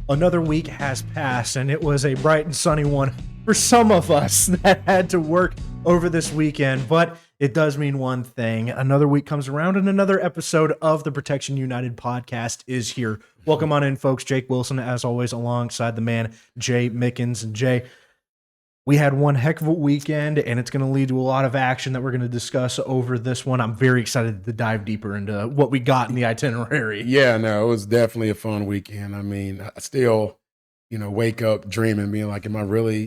Another week has passed, and it was a bright and sunny one for some of us that had to work over this weekend. But it does mean one thing. Another week comes around, and another episode of the Protection United podcast is here. Welcome on in, folks. Jake Wilson, as always, alongside the man, Jay Mickens. And Jay, we had one heck of a weekend, and it's going to lead to a lot of action that we're going to discuss over this one. I'm very excited to dive deeper into what we got in the itinerary. Yeah, no, it was definitely a fun weekend. I mean, I still, wake up dreaming, being like, am I really,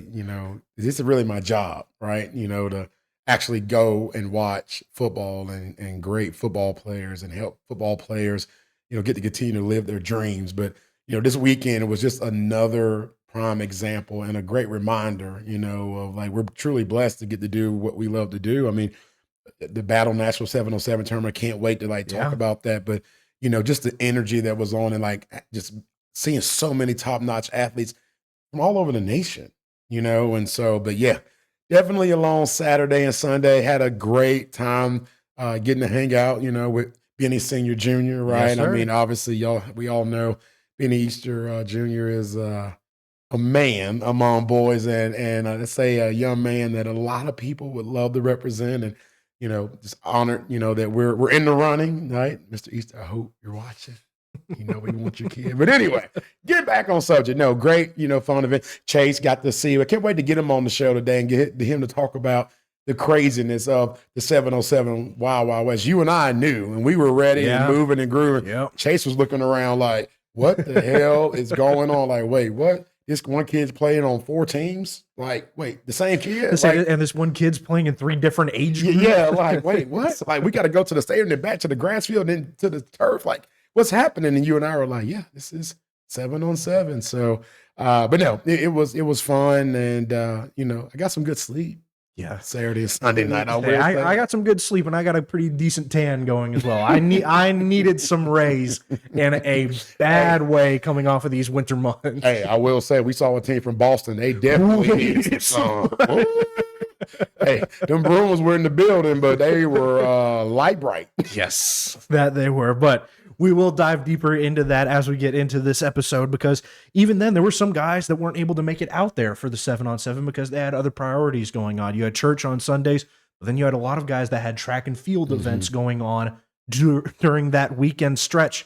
is this really my job, right? To actually go and watch football and great football players and help football players, get to continue to live their dreams. But, this weekend, it was just another prime example and a great reminder, of like we're truly blessed to get to do what we love to do. I mean, the Battle National 707 tournament, I can't wait to talk about that. But, just the energy that was on and just seeing so many top-notch athletes from all over the nation, and so, but yeah, definitely a long Saturday and Sunday. Had a great time getting to hang out, with Benny Senior Jr., right? Yes, sir. I mean, obviously, we all know Benny Easter Jr. is a man among boys and let's say a young man that a lot of people would love to represent and, just honored, that we're in the running, right? Mr. Easter, I hope you're watching. We want your kid. But anyway, get back on subject. No, great, fun event. Chase got to see. I can't wait to get him on the show today and get him to talk about the craziness of the 707 Wild Wild West. You and I knew, and we were ready and moving and grooving. Yep. Chase was looking around like, what the hell is going on? Like, wait, what? This one kid's playing on 4 teams? Like, wait, the same kid? And this one kid's playing in 3 different age groups? Yeah, like, wait, what? Like, we got to go to the stadium, then back to the grass field, then to the turf. Like, what's happening? And you and I were like, yeah, this is 7-on-7. So, but no, it was fun. And, I got some good sleep. Yeah, Saturday and Sunday night. I got some good sleep, and I got a pretty decent tan going as well. I needed some rays in a bad way coming off of these winter months. Hey, I will say we saw a team from Boston. They definitely needed some. Hey, them Bruins were in the building, but they were light bright. Yes, that they were. But we will dive deeper into that as we get into this episode, because even then there were some guys that weren't able to make it out there for the 7-on-7 because they had other priorities going on. You had church on Sundays, but then you had a lot of guys that had track and field events going on during that weekend stretch.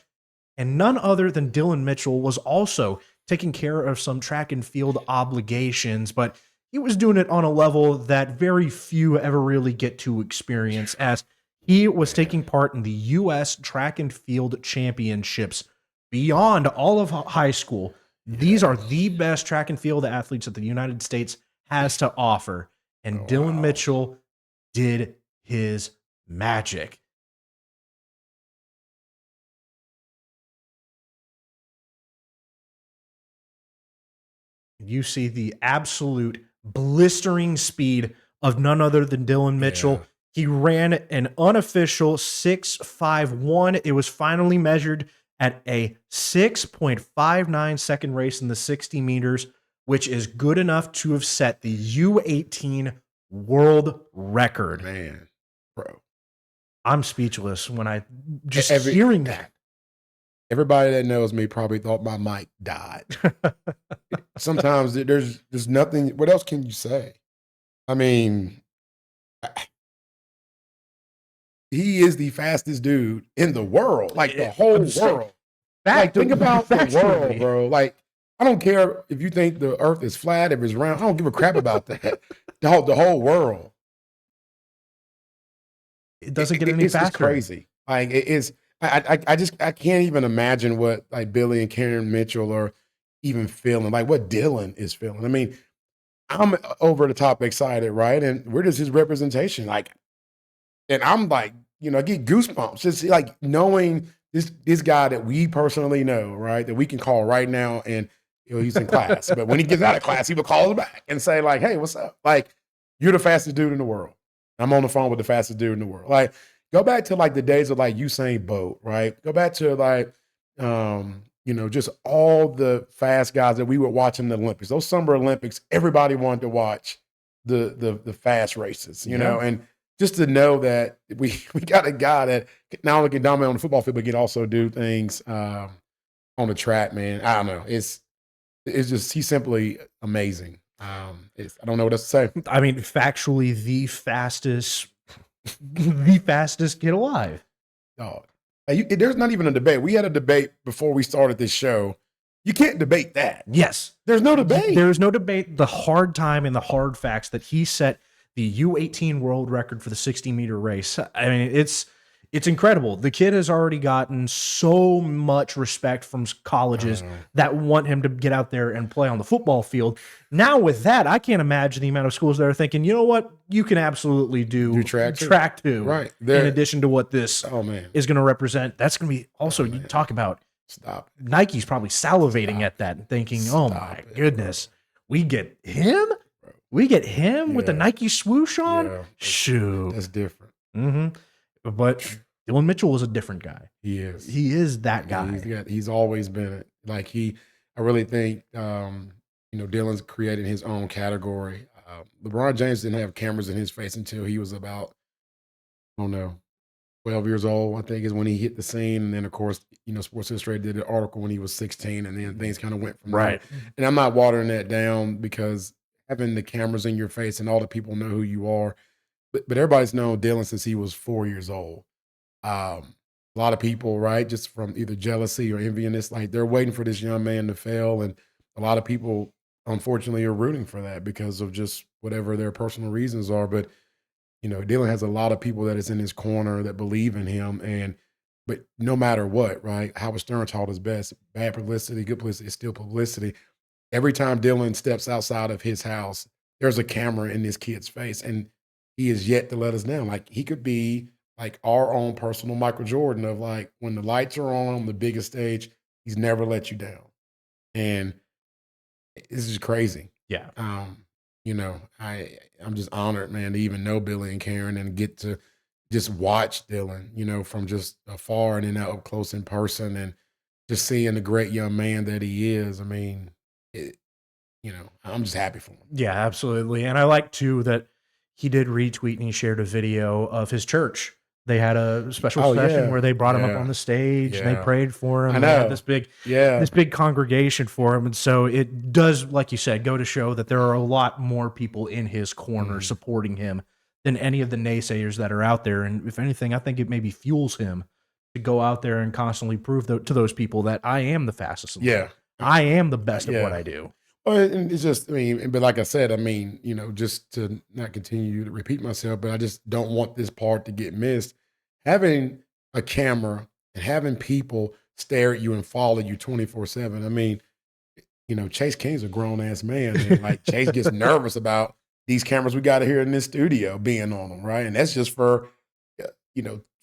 And none other than Dillon Micthell was also taking care of some track and field obligations, but he was doing it on a level that very few ever really get to experience, as he was taking part in the U.S. Track and Field Championships beyond all of high school. These are the best track and field athletes that the United States has to offer. And Dillon Micthell did his magic. You see the absolute blistering speed of none other than Dillon Micthell. Yeah. He ran an unofficial 6.51. It was finally measured at a 6.59 second race in the 60 meters, which is good enough to have set the U18 World Record. Man, bro. I'm speechless when I just hearing that. Everybody that knows me probably thought my mic died. Sometimes there's nothing. What else can you say? I mean, he is the fastest dude in the world, like the whole world. Think about the world, bro. Like, I don't care if you think the earth is flat, if it's round. I don't give a crap about that. The whole world. It doesn't get any faster. It's crazy. Like, it is. I can't even imagine what like Billy and Karen Mitchell are even feeling, like what Dillon is feeling. I mean, I'm over the top excited, right? And where does his representation? Like, and I'm like, I get goosebumps just like knowing this guy that we personally know, right? That we can call right now, and he's in class. But when he gets out of class, he will call us back and say, like, hey, what's up? Like, you're the fastest dude in the world. I'm on the phone with the fastest dude in the world. Like, go back to like the days of like Usain Bolt, right? Go back to like, just all the fast guys that we would watch in the Olympics. Those Summer Olympics, everybody wanted to watch the fast races, you know, and just to know that we got a guy that not only can dominate on the football field, but can also do things on the track, man. I don't know. It's It's just he's simply amazing. I don't know what else to say. I mean, factually, the fastest kid alive. Dog. There's not even a debate. We had a debate before we started this show. You can't debate that. Yes. There's no debate. There's no debate. The hard time and the hard facts that he set the U18 World Record for the 60-meter race. I mean, it's incredible. The kid has already gotten so much respect from colleges that want him to get out there and play on the football field. Now with that, I can't imagine the amount of schools that are thinking, you know what, you can absolutely do track too. Right. In addition to what this is going to represent. That's going to be also, you talk about Nike's probably salivating at that and thinking, oh my goodness, we get him? Bro. We get him with the Nike swoosh on? Yeah, shoot. That's different. But Dillon Micthell was a different guy. He is. He is that guy. He's always been it. Like I really think, Dillon's created his own category. LeBron James didn't have cameras in his face until he was about, I don't know, 12 years old, I think is when he hit the scene. And then, of course, Sports Illustrated did an article when he was 16, and then things kind of went from there. And I'm not watering that down because having the cameras in your face and all the people know who you are. But everybody's known Dillon since he was 4 years old. A lot of people, right, just from either jealousy or enviness, like they're waiting for this young man to fail. And a lot of people, unfortunately, are rooting for that because of just whatever their personal reasons are. But Dillon has a lot of people that is in his corner that believe in him. But no matter what, right? Howard Stern taught us best: bad publicity, good publicity is still publicity. Every time Dillon steps outside of his house, there's a camera in this kid's face, and he is yet to let us down. Like he could be like our own personal Michael Jordan of like when the lights are on the biggest stage, he's never let you down, and this is crazy. Yeah. I'm just honored, man, to even know Billy and Karen and get to just watch Dillon, from just afar and then out up close in person and just seeing the great young man that he is. I mean, I'm just happy for him. Yeah, absolutely. And I like too that he did retweet and he shared a video of his church. They had a special session where they brought him up on the stage and they prayed for him. I know. They had this big congregation for him. And so it does, like you said, go to show that there are a lot more people in his corner supporting him than any of the naysayers that are out there. And if anything, I think it maybe fuels him to go out there and constantly prove to those people that I am the fastest. I am the best at what I do. Well, and it's just, but like I said, just to not continue to repeat myself, but I just don't want this part to get missed. Having a camera and having people stare at you and follow you 24/7. Chase King's a grown ass man. And like Chase gets nervous about these cameras we got here in this studio being on them, right? And that's just for,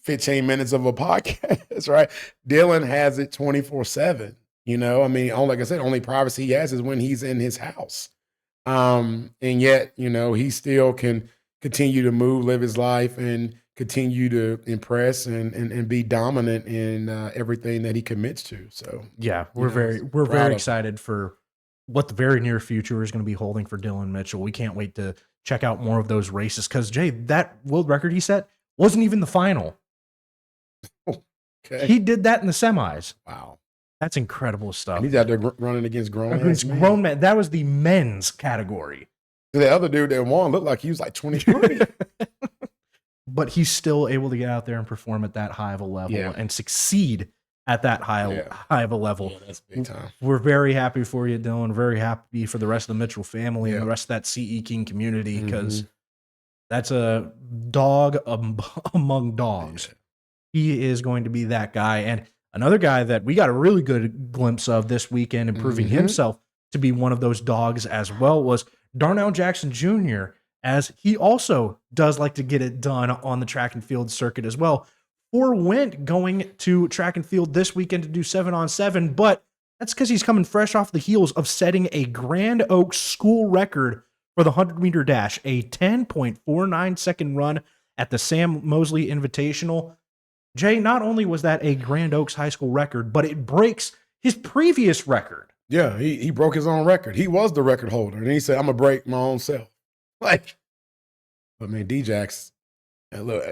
15 minutes of a podcast, right? Dillon has it 24/7. Like I said, only privacy he has is when he's in his house. And yet, he still can continue to move, live his life, and continue to impress and be dominant in everything that he commits to. So yeah, we're very excited for what the very near future is going to be holding for Dillon Micthell. We can't wait to check out more of those races because Jay, that world record he set wasn't even the final. He did that in the semis. Wow. That's incredible stuff. And he's out there running against grown men. That was the men's category. The other dude that won looked like he was like 23. But he's still able to get out there and perform at that high of a level and succeed at that high of a level. Yeah, that's big time. We're very happy for you, Dillon. Very happy for the rest of the Micthell family and the rest of that CE King community because that's a dog among dogs. He is going to be that guy. And another guy that we got a really good glimpse of this weekend and proving himself to be one of those dogs as well was Darnell Jackson Jr., as he also does like to get it done on the track and field circuit as well. For Went going to track and field this weekend to do 7-on-7, but that's because he's coming fresh off the heels of setting a Grand Oaks school record for the 100-meter dash, a 10.49 second run at the Sam Mosley Invitational. Jay, not only was that a Grand Oaks high school record, but it breaks his previous record. Yeah, he broke his own record. He was the record holder, and he said, I'm going to break my own self. But man, D-Jax, look,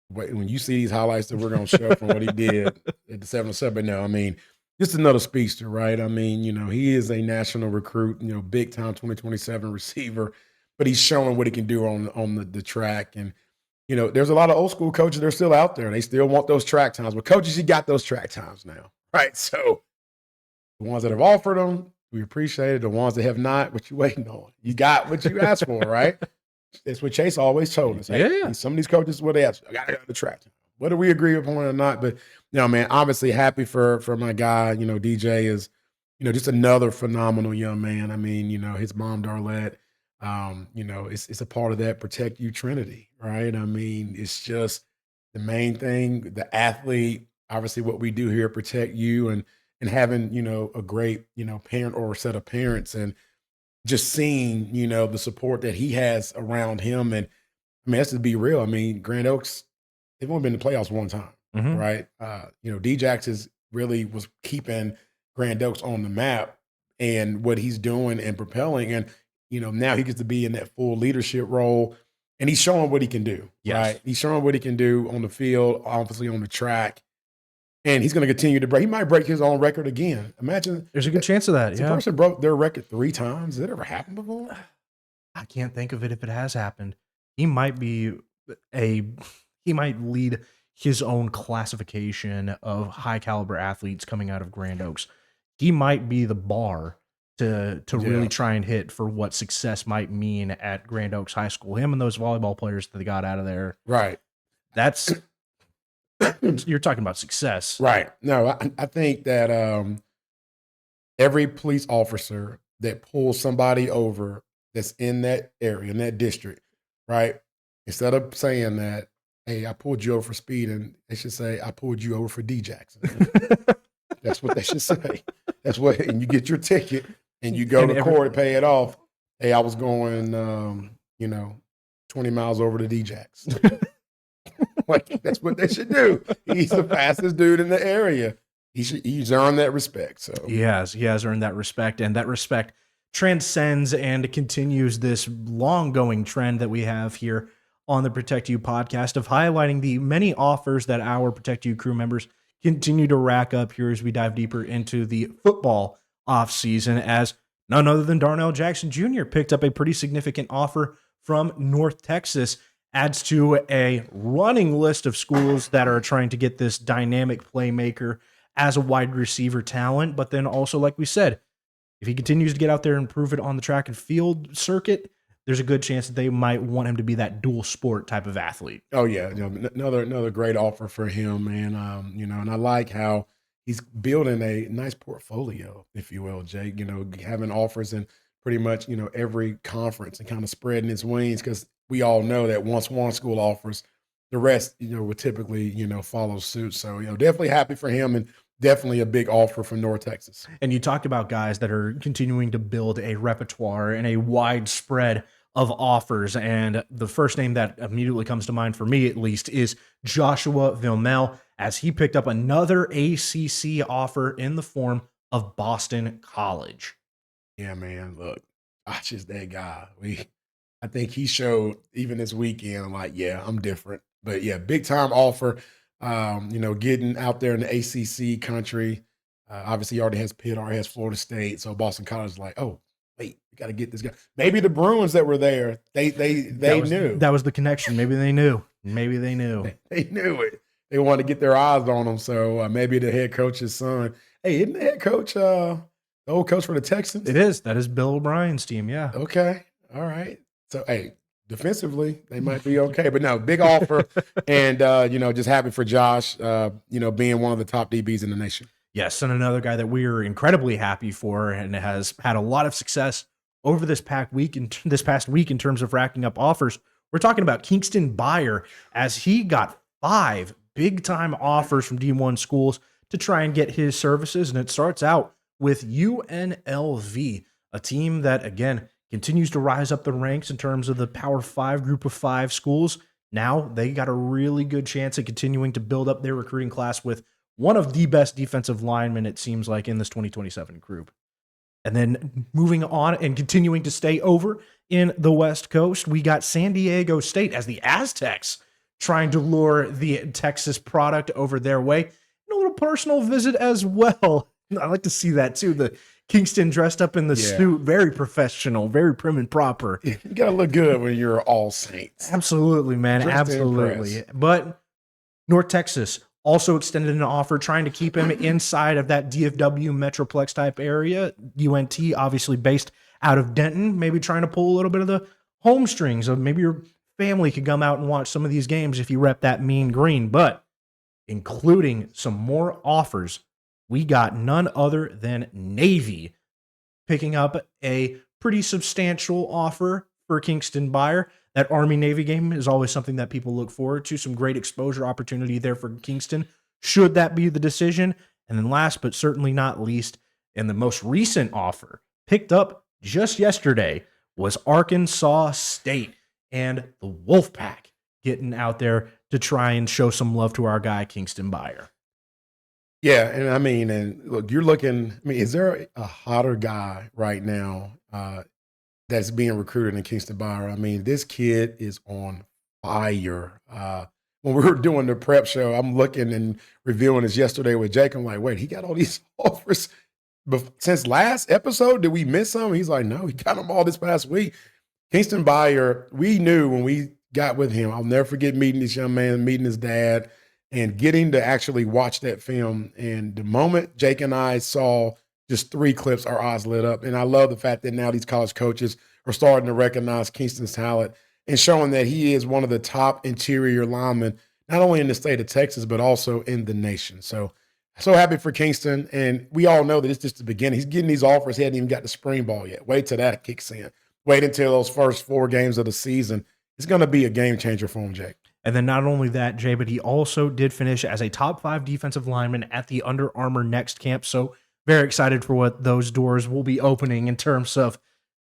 when you see these highlights that we're going to show from what he did at the 7-on-7, just another speedster, right? I mean, he is a national recruit, big time 2027 receiver, but he's showing what he can do on the track. And, there's a lot of old school coaches that are still out there and they still want those track times. But coaches, you got those track times now, right? So the ones that have offered them, we appreciate it. The ones that have not, what you waiting on? You got what you asked for, right? That's what Chase always told us. Hey, Yeah. some of these coaches, what they ask, I got to go to the track time. Whether we agree upon it or not, but man, obviously happy for my guy. DJ is, just another phenomenal young man. I mean, his mom Darlette, it's a part of that Protect You Trinity, right? I mean, it's just the main thing, the athlete, obviously what we do here, Protect You, and having, a great, parent or set of parents, and just seeing, the support that he has around him. And I mean, that's to be real. I mean, Grand Oaks, they've only been in the playoffs one time, right? D-Jax is really was keeping Grand Oaks on the map and what he's doing and propelling. And, now he gets to be in that full leadership role and he's showing what he can do, right? He's showing what he can do on the field, obviously on the track. And he's going to continue to break. He might break his own record again. Imagine. There's a good chance of that. The person broke their record 3 times. Has that ever happened before? I can't think of it if it has happened. He might lead his own classification of high caliber athletes coming out of Grand Oaks. He might be the bar to really try and hit for what success might mean at Grand Oaks High School. Him and those volleyball players that they got out of there. Right. That's you're talking about success. Right. No, I think that every police officer that pulls somebody over that's in that area, in that district, right? Instead of saying that, hey, I pulled you over for speeding, they should say, I pulled you over for D-Jackson. That's what they should say. That's what, and you get your ticket and you go to court and pay it off. Hey, I was going, 20 miles over to D-Jackson. Like, that's what they should do. He's the fastest dude in the area. He's earned that respect. So he has earned that respect, and that respect transcends and continues this long-going trend that we have here on the Protect You podcast of highlighting the many offers that our Protect You crew members continue to rack up here as we dive deeper into the football offseason, as none other than Darnell Jackson Jr. picked up a pretty significant offer from North Texas. Adds to a running list of schools that are trying to get this dynamic playmaker as a wide receiver talent. But then also, like we said, if he continues to get out there and prove it on the track and field circuit, there's a good chance that they might want him to be that dual sport type of athlete. Oh yeah, another great offer for him, man. And I like how he's building a nice portfolio, if you will, Jake. Having offers in pretty much every conference and kind of spreading his wings, because we all know that once one school offers, the rest, would typically, follow suit. So, definitely happy for him and definitely a big offer from North Texas. And you talked about guys that are continuing to build a repertoire and a wide spread of offers. And the first name that immediately comes to mind for me, at least, is Joshua Vilmel, as he picked up another ACC offer in the form of Boston College. Yeah, man, look, Josh is that guy. I think he showed even this weekend, like, yeah, I'm different. But yeah, big time offer, getting out there in the ACC country. Obviously, he already has Pitt, already has Florida State. So Boston College is like, oh, wait, we got to get this guy. Maybe the Bruins that were there, they knew. That was the connection. Maybe they knew. They knew it. They wanted to get their eyes on him. So maybe the head coach's son. Hey, isn't the head coach the old coach for the Texans? It is. That is Bill O'Brien's team, yeah. Okay. All right. So, hey, defensively, they might be okay. But no, big offer. And, just happy for Josh, being one of the top DBs in the nation. Yes, and another guy that we are incredibly happy for and has had a lot of success over this past week in terms of racking up offers. We're talking about Kingston Bayer, as he got 5 big-time offers from D1 schools to try and get his services. And it starts out with UNLV, a team that, again, continues to rise up the ranks in terms of the Power 5 group of 5 schools. Now they got a really good chance at continuing to build up their recruiting class with one of the best defensive linemen, it seems like, in this 2027 group. And then moving on and continuing to stay over in the West Coast, we got San Diego State as the Aztecs trying to lure the Texas product over their way. And a little personal visit as well I like to see that too. The Kingston dressed up in the suit, very professional, very prim and proper. You gotta look good when you're All Saints. Absolutely, man. Dressed to Absolutely. impress. But North Texas also extended an offer trying to keep him inside of that DFW Metroplex type area. UNT, obviously based out of Denton, maybe trying to pull a little bit of the home strings of maybe your family could come out and watch some of these games if you rep that mean green. But including some more offers, we got none other than Navy picking up a pretty substantial offer for Kingston Buyer. That Army-Navy game is always something that people look forward to. Some great exposure opportunity there for Kingston, should that be the decision. And then last but certainly not least, and the most recent offer picked up just yesterday was Arkansas State and the Wolfpack getting out there to try and show some love to our guy, Kingston Buyer. Yeah, and I mean, and look, you're looking. I mean, is there a hotter guy right now that's being recruited in Kingston Buyer? I mean, this kid is on fire. When we were doing the prep show, I'm looking and reviewing this yesterday with Jake. I'm like, wait, he got all these offers since last episode? Did we miss some? He's like, no, he got them all this past week. Kingston Buyer, we knew when we got with him. I'll never forget meeting this young man, meeting his dad, and getting to actually watch that film. And the moment Jake and I saw just 3 clips, our eyes lit up. And I love the fact that now these college coaches are starting to recognize Kingston's talent and showing that he is one of the top interior linemen, not only in the state of Texas, but also in the nation. So happy for Kingston. And we all know that it's just the beginning. He's getting these offers. He hadn't even got the spring ball yet. Wait till that kicks in. Wait until those first 4 games of the season. It's going to be a game changer for him, Jake. And then not only that, Jay, but he also did finish as a top 5 defensive lineman at the Under Armour Next camp. So very excited for what those doors will be opening in terms of,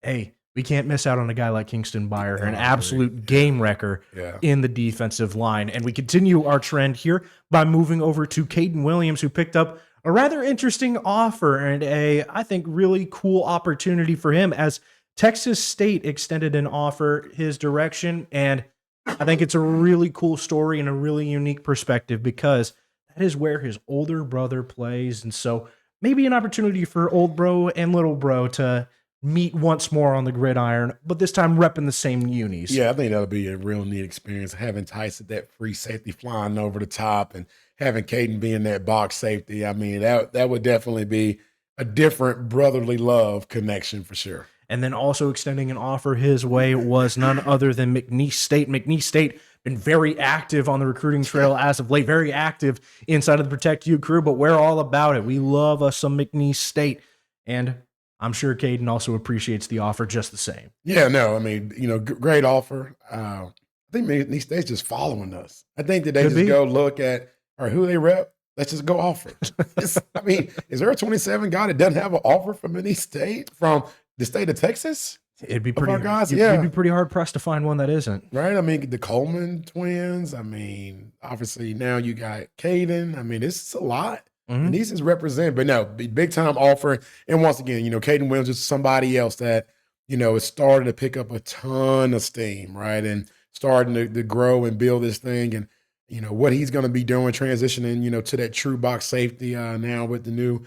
hey, we can't miss out on a guy like Kingston Buyer, an absolute game wrecker in the defensive line. And we continue our trend here by moving over to Caden Williams, who picked up a rather interesting offer and I think, really cool opportunity for him as Texas State extended an offer his direction. And I think it's a really cool story and a really unique perspective because that is where his older brother plays. And so maybe an opportunity for old bro and little bro to meet once more on the gridiron, but this time repping the same unis. Yeah, I think that'll be a real neat experience. Having Tyson, that free safety, flying over the top, and having Caden being that box safety. I mean, that would definitely be a different brotherly love connection for sure. And then also extending an offer his way was none other than McNeese State. McNeese State been very active on the recruiting trail as of late, very active inside of the Protect You crew, but we're all about it. We love us some McNeese State, and I'm sure Caden also appreciates the offer just the same. Yeah, no, I mean, great offer. I think McNeese State's just following us. I think that they go look at who they rep. Let's just go offer. I mean, is there a 27 guy that doesn't have an offer from McNeese State from the state of Texas? It'd be pretty guys, You'd be pretty hard pressed to find one that isn't. Right? I mean, the Coleman twins. I mean, obviously now you got Caden. I mean, it's a lot. Mm-hmm. And these is represent, but no, big time offer. And once again, Caden Williams is somebody else that, is starting to pick up a ton of steam, right? And starting to grow and build this thing. And, what he's going to be doing, transitioning, to that true box safety now with the new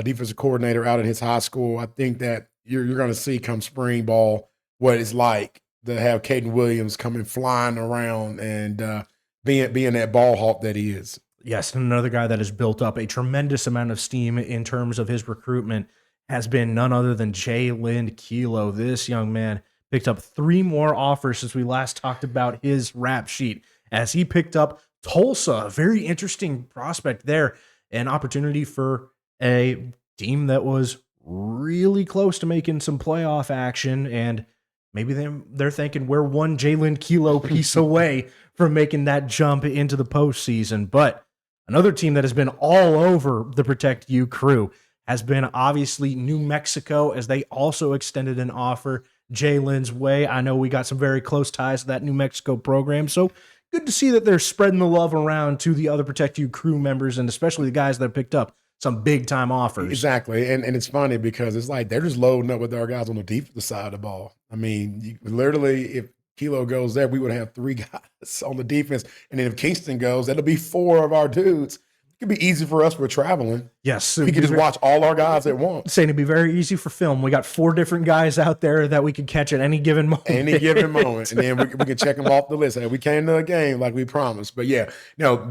defensive coordinator out at his high school. I think that you're going to see come spring ball what it's like to have Caden Williams coming flying around and being that ball hawk that he is. Yes, and another guy that has built up a tremendous amount of steam in terms of his recruitment has been none other than Jalen Kilo. This young man picked up 3 more offers since we last talked about his rap sheet, as he picked up Tulsa, a very interesting prospect there, an opportunity for a team that was really close to making some playoff action, and maybe they're thinking we're one Jalen Kilo piece away from making that jump into the postseason. But another team that has been all over the Protect You crew has been obviously New Mexico, as they also extended an offer Jalen's way. I know we got some very close ties to that New Mexico program, so good to see that they're spreading the love around to the other Protect You crew members, and especially the guys that picked up some big time offers. Exactly. And it's funny because it's like they're just loading up with our guys on the defensive side of the ball. I mean, literally, if Kilo goes there, we would have 3 guys on the defense. And then if Kingston goes, that'll be 4 of our dudes could be easy for us for traveling. Yes. We could just watch all our guys at once. Saying it'd be very easy for film. We got 4 different guys out there that we could catch at any given moment. Any given moment. And then we can check them off the list. Hey, we came to a game like we promised. But yeah,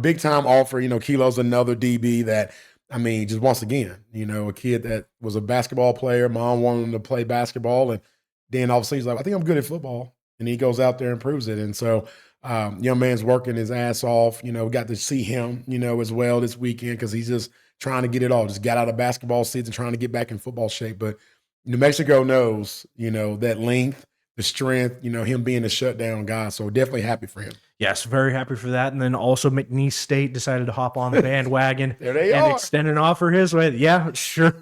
big time offer. Kilo's another DB that, I mean, just once again, a kid that was a basketball player. Mom wanted him to play basketball. And then all of a sudden he's like, I think I'm good at football. And he goes out there and proves it. And so young man's working his ass off. We got to see him, as well this weekend because he's just trying to get it all. Just got out of basketball season, trying to get back in football shape. But New Mexico knows, that length, the strength, him being a shutdown guy. So definitely happy for him. Yes, very happy for that. And then also McNeese State decided to hop on the bandwagon There they and are. extend an offer his way. Yeah, sure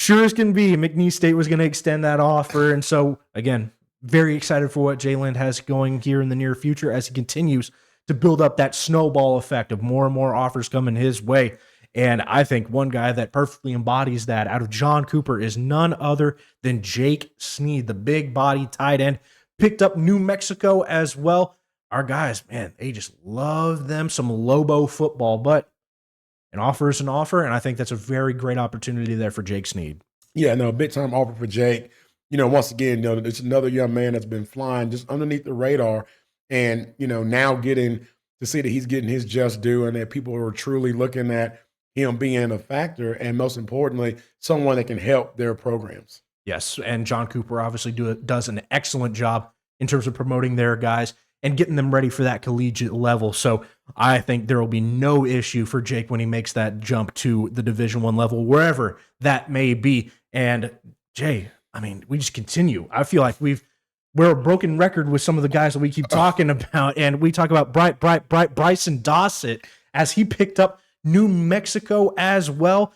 as can be. McNeese State was going to extend that offer. And so, again, very excited for what Jalen has going here in the near future as he continues to build up that snowball effect of more and more offers coming his way. And I think one guy that perfectly embodies that out of John Cooper is none other than Jake Sneed, the big body tight end. Picked up New Mexico as well. Our guys, man, they just love them some Lobo football, but an offer is an offer, and I think that's a very great opportunity there for Jake Sneed. Yeah, no, big time offer for Jake. Once again, it's another young man that's been flying just underneath the radar and, now getting to see that he's getting his just due and that people are truly looking at him being a factor and most importantly, someone that can help their programs. Yes, and John Cooper obviously does an excellent job in terms of promoting their guys and getting them ready for that collegiate level. So I think there will be no issue for Jake when he makes that jump to the Division I level, wherever that may be. And Jay, I mean, we just continue. I feel like we're a broken record with some of the guys that we keep talking about. And we talk about Bryson Dossett as he picked up New Mexico as well.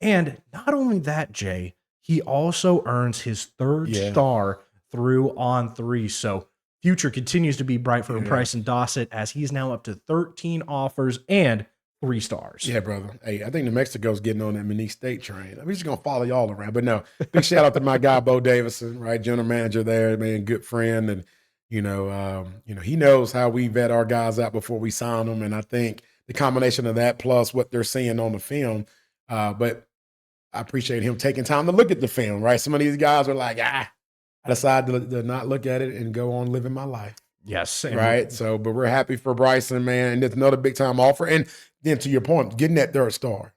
And not only that, Jay, he also earns his third star through On3. So future continues to be bright for Bryson Dossett as he's now up to 13 offers and 3 stars. Yeah, brother. Hey, I think New Mexico's getting on that McNeese State train. I'm just going to follow y'all around. But no, big shout out to my guy, Bo Davison, right? General manager there, man, good friend. And, he knows how we vet our guys out before we sign them. And I think the combination of that plus what they're seeing on the film, but I appreciate him taking time to look at the film, right? Some of these guys are like, I decided to not look at it and go on living my life. Yes. Right. So, but we're happy for Bryson, man. And it's another big time offer. And then to your point, getting that third star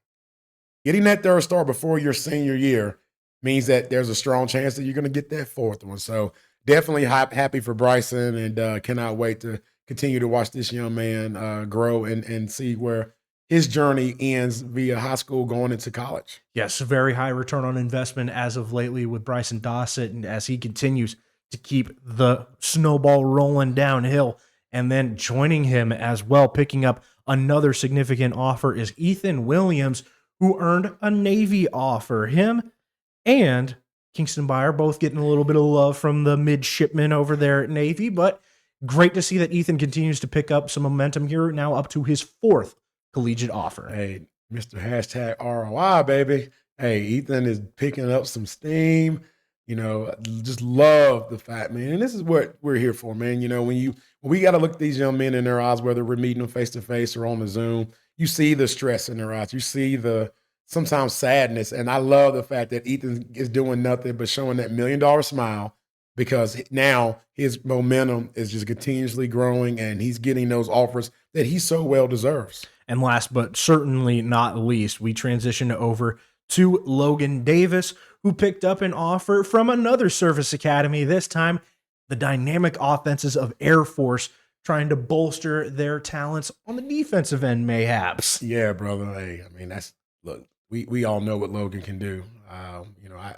before your senior year means that there's a strong chance that you're going to get that 4th one. So definitely happy for Bryson and cannot wait to continue to watch this young man grow and see where his journey ends via high school going into college. Yes, very high return on investment as of lately with Bryson Dossett, and as he continues to keep the snowball rolling downhill. And then joining him as well, picking up another significant offer is Ethan Williams, who earned a Navy offer. Him and Kingston Byer both getting a little bit of love from the midshipmen over there at Navy, but great to see that Ethan continues to pick up some momentum here, now up to his 4th collegiate offer. Hey, Mr. Hashtag ROI, baby. Hey, Ethan is picking up some steam. Just love the fact, man. And this is what we're here for, man. When we got to look at these young men in their eyes, whether we're meeting them face to face or on the Zoom, you see the stress in their eyes. You see the sometimes sadness. And I love the fact that Ethan is doing nothing but showing that $1 million smile because now his momentum is just continuously growing and he's getting those offers that he so well deserves. And last but certainly not least, we transition over to Logan Davis, who picked up an offer from another service academy, this time the dynamic offenses of Air Force, trying to bolster their talents on the defensive end, mayhaps. Yeah, brother. Hey, I mean, look, we all know what Logan can do. I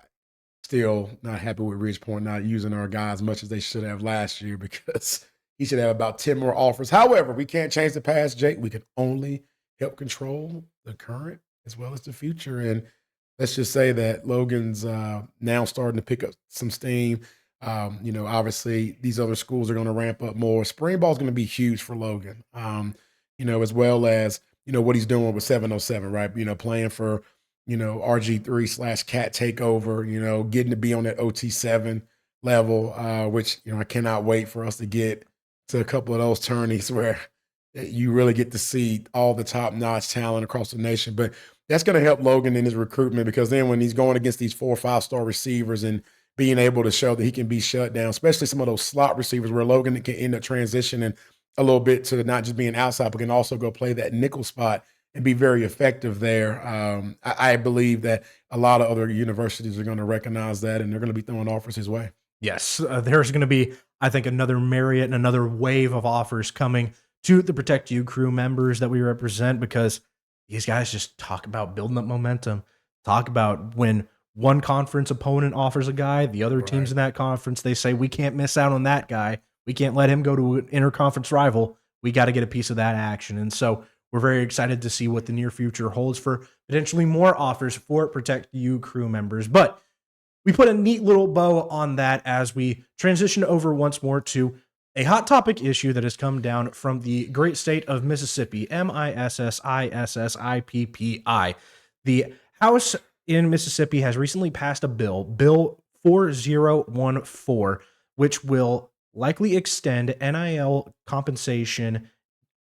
still not happy with Ridgepoint not using our guys as much as they should have last year because he should have about 10 more offers. However, we can't change the past, Jake. We can only help control the current as well as the future. And let's just say that Logan's now starting to pick up some steam. Obviously these other schools are going to ramp up more. Spring ball is going to be huge for Logan, as well as, what he's doing with 707, right? Playing for, RG3/Cat Takeover, getting to be on that OT7 level, which, I cannot wait for us to get to a couple of those tourneys where you really get to see all the top-notch talent across the nation. But that's going to help Logan in his recruitment, because then when he's going against these 4 or 5-star receivers and being able to show that he can be shut down, especially some of those slot receivers where Logan can end up transitioning a little bit to not just being outside, but can also go play that nickel spot and be very effective there. I believe that a lot of other universities are going to recognize that, and they're going to be throwing offers his way. Yes, there's going to be, I think, another myriad and another wave of offers coming to the Protect You crew members that we represent, because these guys just talk about building up momentum, talk about when one conference opponent offers a guy, the other teams in that conference, they say, we can't miss out on that guy. We can't let him go to an interconference rival. We got to get a piece of that action. And so we're very excited to see what the near future holds for potentially more offers for Protect You crew members. But we put a neat little bow on that as we transition over once more to a hot topic issue that has come down from the great state of Mississippi, Mississippi. The House in Mississippi has recently passed a bill, Bill 4014, which will likely extend NIL compensation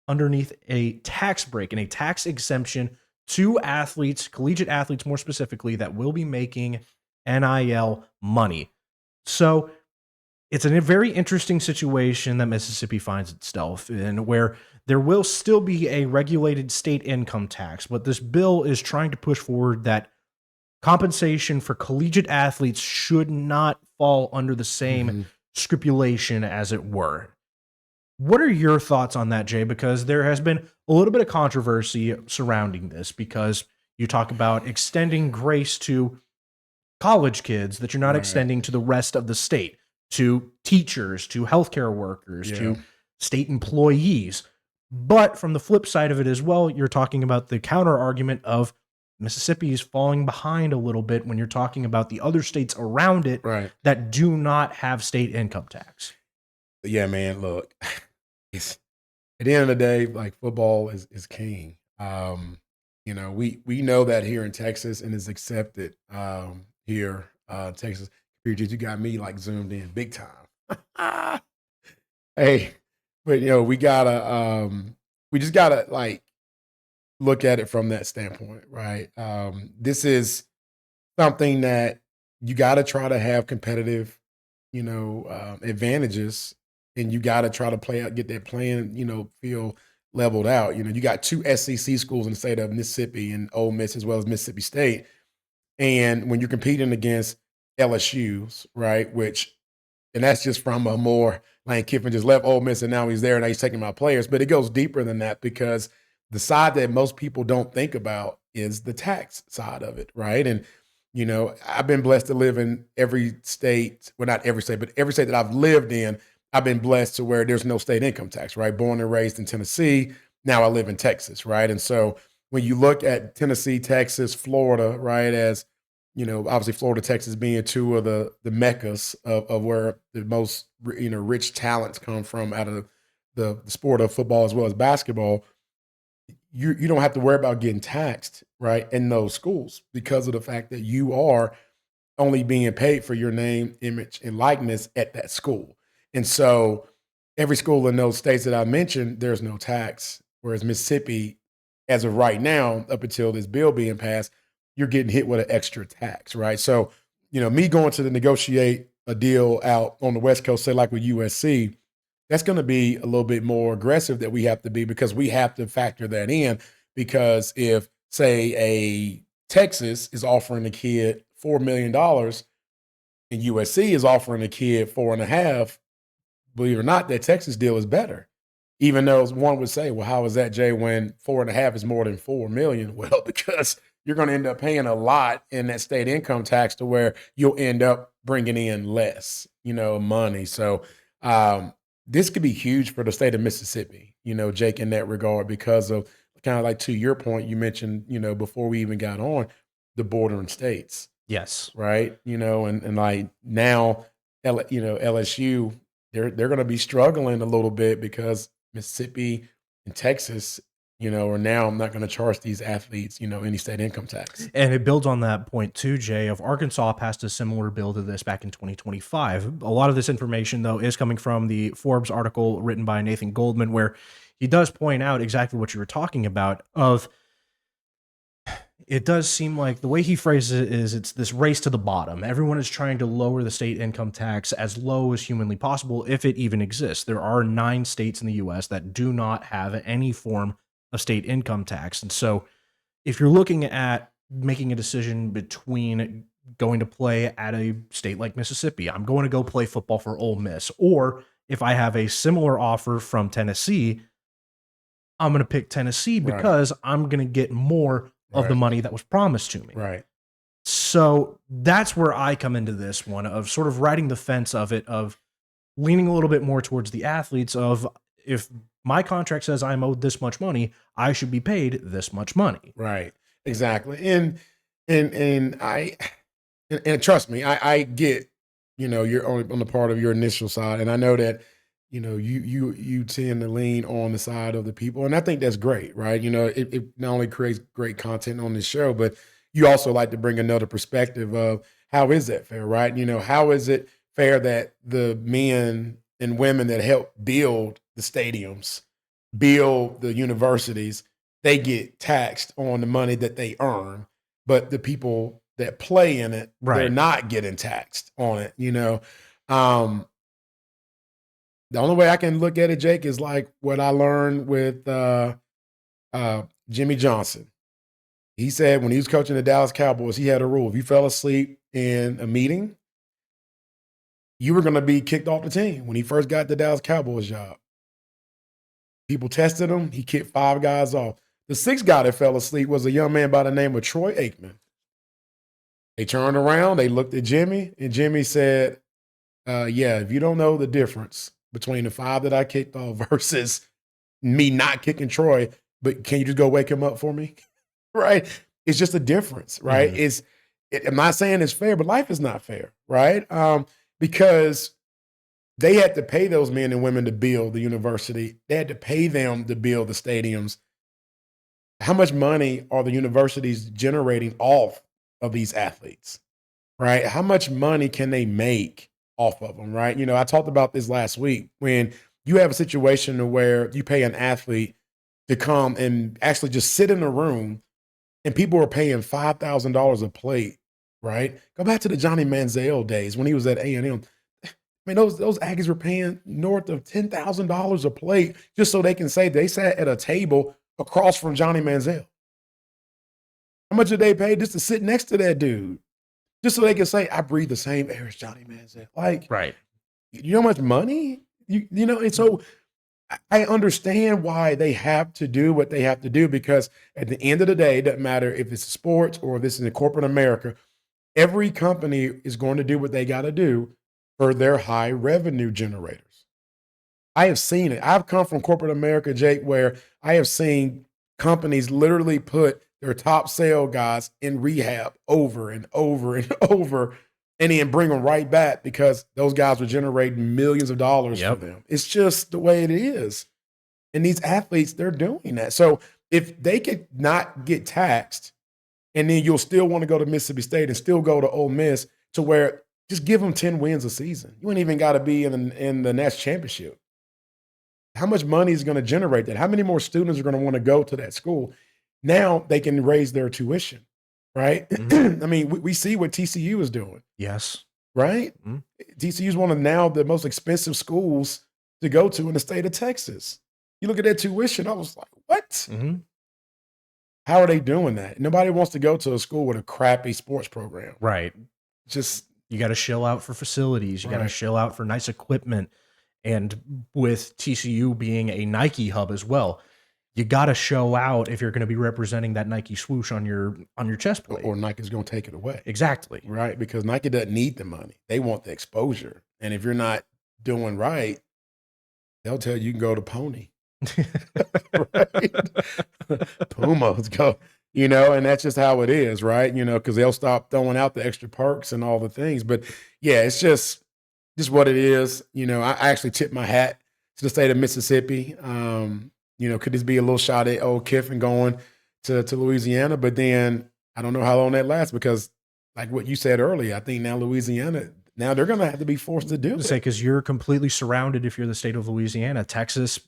underneath a tax break and a tax exemption to athletes, collegiate athletes more specifically, that will be making NIL money. So it's a very interesting situation that Mississippi finds itself in, where there will still be a regulated state income tax, but this bill is trying to push forward that compensation for collegiate athletes should not fall under the same stipulation, as it were. What are your thoughts on that, Jay? Because there has been a little bit of controversy surrounding this, because you talk about extending grace to college kids that you're not extending to the rest of the state, to teachers, to healthcare workers, to state employees. But from the flip side of it as well, you're talking about the counter argument of Mississippi is falling behind a little bit when you're talking about the other states around it that do not have state income tax. Yeah, man, look, it's, at the end of the day, like, football is king. You know, we know that here in Texas, and is accepted here, Texas. You got me like zoomed in big time. Hey, but you know, we just gotta like look at it from that standpoint, right? This is something that you got to try to have competitive, you know, advantages, and you got to try to get that playing, you know, field leveled out. You know, you got 2 SEC schools in the state of Mississippi, and Ole Miss, as well as Mississippi State. And when you're competing against LSU's, right, and that's just from a more, Lane Kiffin just left Ole Miss and now he's there and now he's taking my players. But it goes deeper than that, because the side that most people don't think about is the tax side of it, right? And, you know, I've been blessed to live in every state, well, not every state, but every state that I've lived in, I've been blessed to where there's no state income tax, right? Born and raised in Tennessee. Now I live in Texas, right? And so when you look at Tennessee, Texas, Florida, right, as, you know, obviously Florida, Texas being 2 of the meccas of where the most, you know, rich talents come from out of the sport of football as well as basketball, you don't have to worry about getting taxed, right, in those schools, because of the fact that you are only being paid for your name, image, and likeness at that school. And so every school in those states that I mentioned, there's no tax, whereas Mississippi, as of right now, up until this bill being passed, you're getting hit with an extra tax, right? So, you know, me going to negotiate a deal out on the West Coast, say like with USC, that's going to be a little bit more aggressive that we have to be, because we have to factor that in. Because if, say, a Texas is offering a kid $4 million and USC is offering a kid 4.5, believe it or not, that Texas deal is better. Even though one would say, well, how is that, Jay, when 4.5 is more than $4 million? Well, because you're going to end up paying a lot in that state income tax, to where you'll end up bringing in less, you know, money. So this could be huge for the state of Mississippi, you know, Jake, in that regard, because of kind of like, to your point, you mentioned, you know, before we even got on, the bordering states. Yes. Right. You know, and like now, you know, LSU, they're going to be struggling a little bit, because Mississippi and Texas, you know, are now not going to charge these athletes, you know, any state income tax. And it builds on that point too, Jay, of Arkansas passed a similar bill to this back in 2025. A lot of this information, though, is coming from the Forbes article written by Nathan Goldman, where he does point out exactly what you were talking about. It does seem like the way he phrases it is it's this race to the bottom. Everyone is trying to lower the state income tax as low as humanly possible, if it even exists. There are 9 states in the U.S. that do not have any form of state income tax. And so if you're looking at making a decision between going to play at a state like Mississippi, I'm going to go play football for Ole Miss, or if I have a similar offer from Tennessee, I'm going to pick Tennessee because I'm going to get more of the money that was promised to me. Right. So that's where I come into this one of sort of riding the fence of it, of leaning a little bit more towards the athletes of, if my contract says I'm owed this much money, I should be paid this much money. Right. Exactly. And trust me, I get, you're on the part of your initial side. And I know that, you tend to lean on the side of the people. And I think that's great, right? It not only creates great content on this show, but you also like to bring another perspective of how is that fair, right? How is it fair that the men and women that help build the stadiums, build the universities, they get taxed on the money that they earn, but the people that play in it, they're not getting taxed on it, the only way I can look at it, Jake, is like what I learned with Jimmy Johnson. He said when he was coaching the Dallas Cowboys, he had a rule. If you fell asleep in a meeting, you were going to be kicked off the team. When he first got the Dallas Cowboys job, people tested him. He kicked 5 guys off. The 6th guy that fell asleep was a young man by the name of Troy Aikman. They turned around. They looked at Jimmy, and Jimmy said, yeah, if you don't know the difference between the 5 that I kicked off versus me not kicking Troy, but can you just go wake him up for me? Right? It's just a difference, right? I'm not saying it's fair, but life is not fair, right? Because they had to pay those men and women to build the university. They had to pay them to build the stadiums. How much money are the universities generating off of these athletes, right? How much money can they make off of them, right? I talked about this last week when you have a situation where you pay an athlete to come and actually just sit in a room and people are paying $5,000 a plate, right? Go back to the Johnny Manziel days when he was at A&M. I mean, those Aggies were paying north of $10,000 a plate just so they can say they sat at a table across from Johnny Manziel. How much did they pay just to sit next to that dude? Just so they can say, I breathe the same air as Johnny Manziel. Like, you know how much money? And so I understand why they have to do what they have to do, because at the end of the day, it doesn't matter if it's sports or this is in corporate America, every company is going to do what they got to do for their high revenue generators. I have seen it. I've come from corporate America, Jake, where I have seen companies literally put their top sale guys in rehab over and over and over, and then bring them right back because those guys were generating millions of dollars for them. It's just the way it is. And these athletes, they're doing that. So if they could not get taxed, and then you'll still want to go to Mississippi State and still go to Ole Miss, to where just give them 10 wins a season. You ain't even got to be in the next championship. How much money is going to generate that? How many more students are going to want to go to that school? Now they can raise their tuition, right? I mean, we see what TCU is doing. Yes. Right? TCU is one of now the most expensive schools to go to in the state of Texas. You look at that tuition, I was like, what? How are they doing that? Nobody wants to go to a school with a crappy sports program. Right. Just, you got to shill out for facilities. You got to shill out for nice equipment. And with TCU being a Nike hub as well, you got to show out if you're going to be representing that Nike swoosh on your chest plate. Or Nike's going to take it away. Exactly. Right? Because Nike doesn't need the money. They want the exposure. And if you're not doing right, they'll tell you can go to Pony. Right? Puma, let's go. And that's just how it is, right? Because they'll stop throwing out the extra perks and all the things. But yeah, it's just what it is. I actually tip my hat to the state of Mississippi. Could this be a little shot at old Kiffin going to Louisiana? But then I don't know how long that lasts, because like what you said earlier, I think now Louisiana, now they're going to have to be forced to do it. Because you're completely surrounded if you're the state of Louisiana. Texas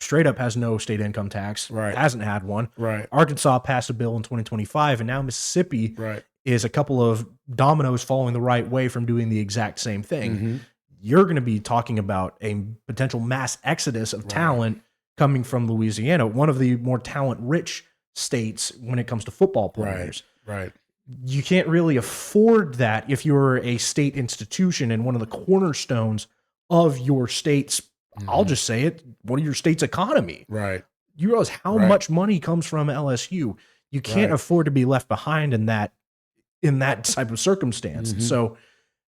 straight up has no state income tax. Right. Hasn't had one. Right. Arkansas passed a bill in 2025, and now Mississippi Right. is a couple of dominoes falling the right way from doing the exact same thing. Mm-hmm. You're going to be talking about a potential mass exodus of talent coming from Louisiana, one of the more talent-rich states when it comes to football players. Right. You can't really afford that if you're a state institution and one of the cornerstones of your state's, I'll just say it, one of your state's economy. Right. You realize how much money comes from LSU. You can't afford to be left behind in that type of circumstance. Mm-hmm. So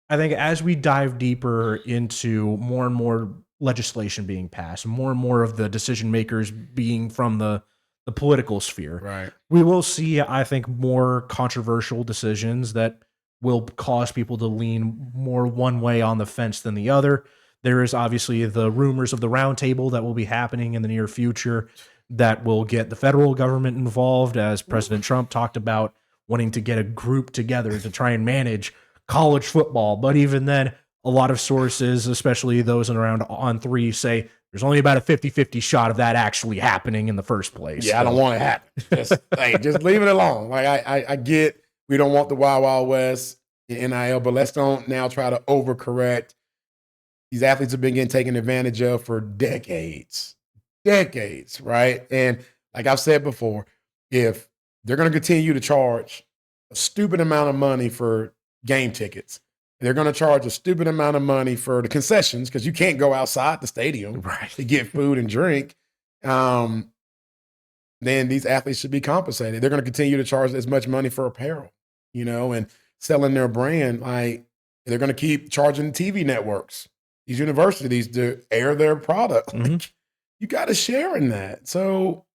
I think as we dive deeper into more and more legislation being passed, more and more of the decision makers being from the political sphere, we will see, I think, more controversial decisions that will cause people to lean more one way on the fence than the other. There is obviously the rumors of the roundtable that will be happening in the near future that will get the federal government involved, as President Trump talked about wanting to get a group together to try and manage college football. But even then, a lot of sources, especially those around On3, say there's only about a 50-50 shot of that actually happening in the first place. Yeah, so I don't want it to happen. Just leave it alone. Like I get we don't want the Wild Wild West in NIL, but let's don't now try to overcorrect. These athletes have been getting taken advantage of for decades, right? And like I've said before, if they're going to continue to charge a stupid amount of money for game tickets, they're going to charge a stupid amount of money for the concessions because you can't go outside the stadium to get food and drink, then these athletes should be compensated. They're going to continue to charge as much money for apparel, and selling their brand. Like they're going to keep charging TV networks, these universities to air their product. Mm-hmm. Like, you got to share in that. So,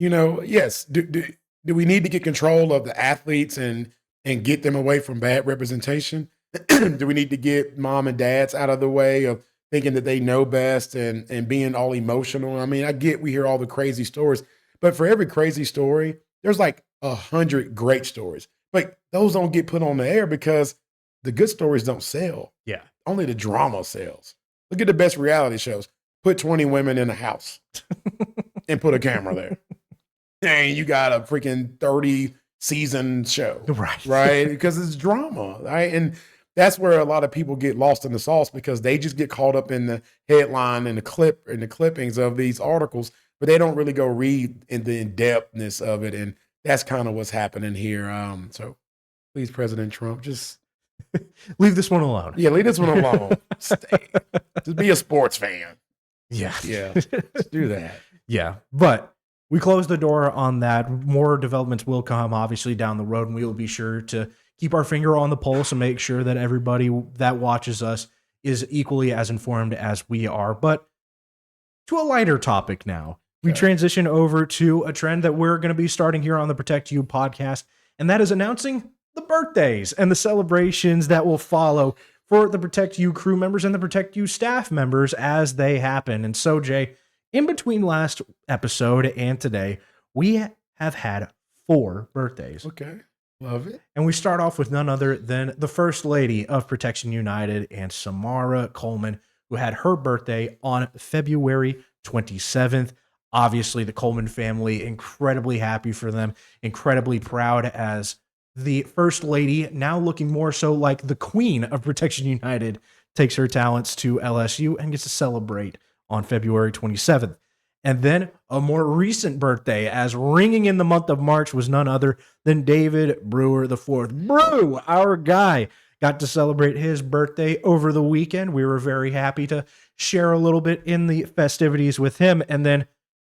yes, do we need to get control of the athletes and get them away from bad representation? Do we need to get mom and dads out of the way of thinking that they know best and being all emotional? I mean, I get we hear all the crazy stories, but for every crazy story, there's like 100 great stories. But those don't get put on the air because the good stories don't sell. Yeah. Only the drama sells. Look at the best reality shows. Put 20 women in a house and put a camera there. And you got a freaking 30-season show. Right? Because it's drama. Right? And that's where a lot of people get lost in the sauce because they just get caught up in the headline and the clippings of these articles, but they don't really go read in the in-depthness of it. And that's kind of what's happening here. So please, President Trump, just leave this one alone. Yeah, leave this one alone. Stay. Just be a sports fan. Yeah. Just do that. Yeah. But we close the door on that. More developments will come, obviously, down the road, and we will be sure to keep our finger on the pulse and make sure that everybody that watches us is equally as informed as we are. But to a lighter topic now, we transition over to a trend that we're going to be starting here on the Protect You podcast, and that is announcing the birthdays and the celebrations that will follow for the Protect You crew members and the Protect You staff members as they happen. And so, Jay, in between last episode and today, we have had 4 birthdays. Okay. Love it. And we start off with none other than the First Lady of Protection United and Samara Coleman, who had her birthday on February 27th. Obviously, the Coleman family, incredibly happy for them, incredibly proud as the First Lady, now looking more so like the Queen of Protection United, takes her talents to LSU and gets to celebrate on February 27th. And then a more recent birthday, as ringing in the month of March, was none other than David Brewer IV. Brew, our guy, got to celebrate his birthday over the weekend. We were very happy to share a little bit in the festivities with him. And then,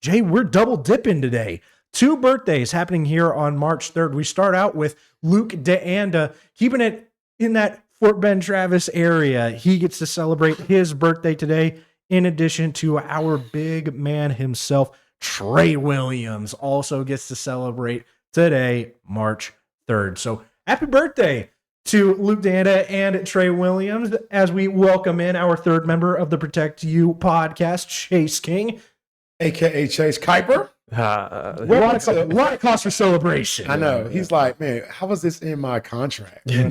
Jay, we're double dipping today. 2 birthdays happening here on March 3rd. We start out with Luke DeAnda, keeping it in that Fort Bend Travis area. He gets to celebrate his birthday today, in addition to our big man himself, Trey Williams, also gets to celebrate today, March 3rd. So happy birthday to Luke DeAnda and Trey Williams as we welcome in our 3rd member of the Protect You podcast, Chase King. AKA Chase Kuiper. A lot of cause for celebration. I know. He's like, man, how was this in my contract? I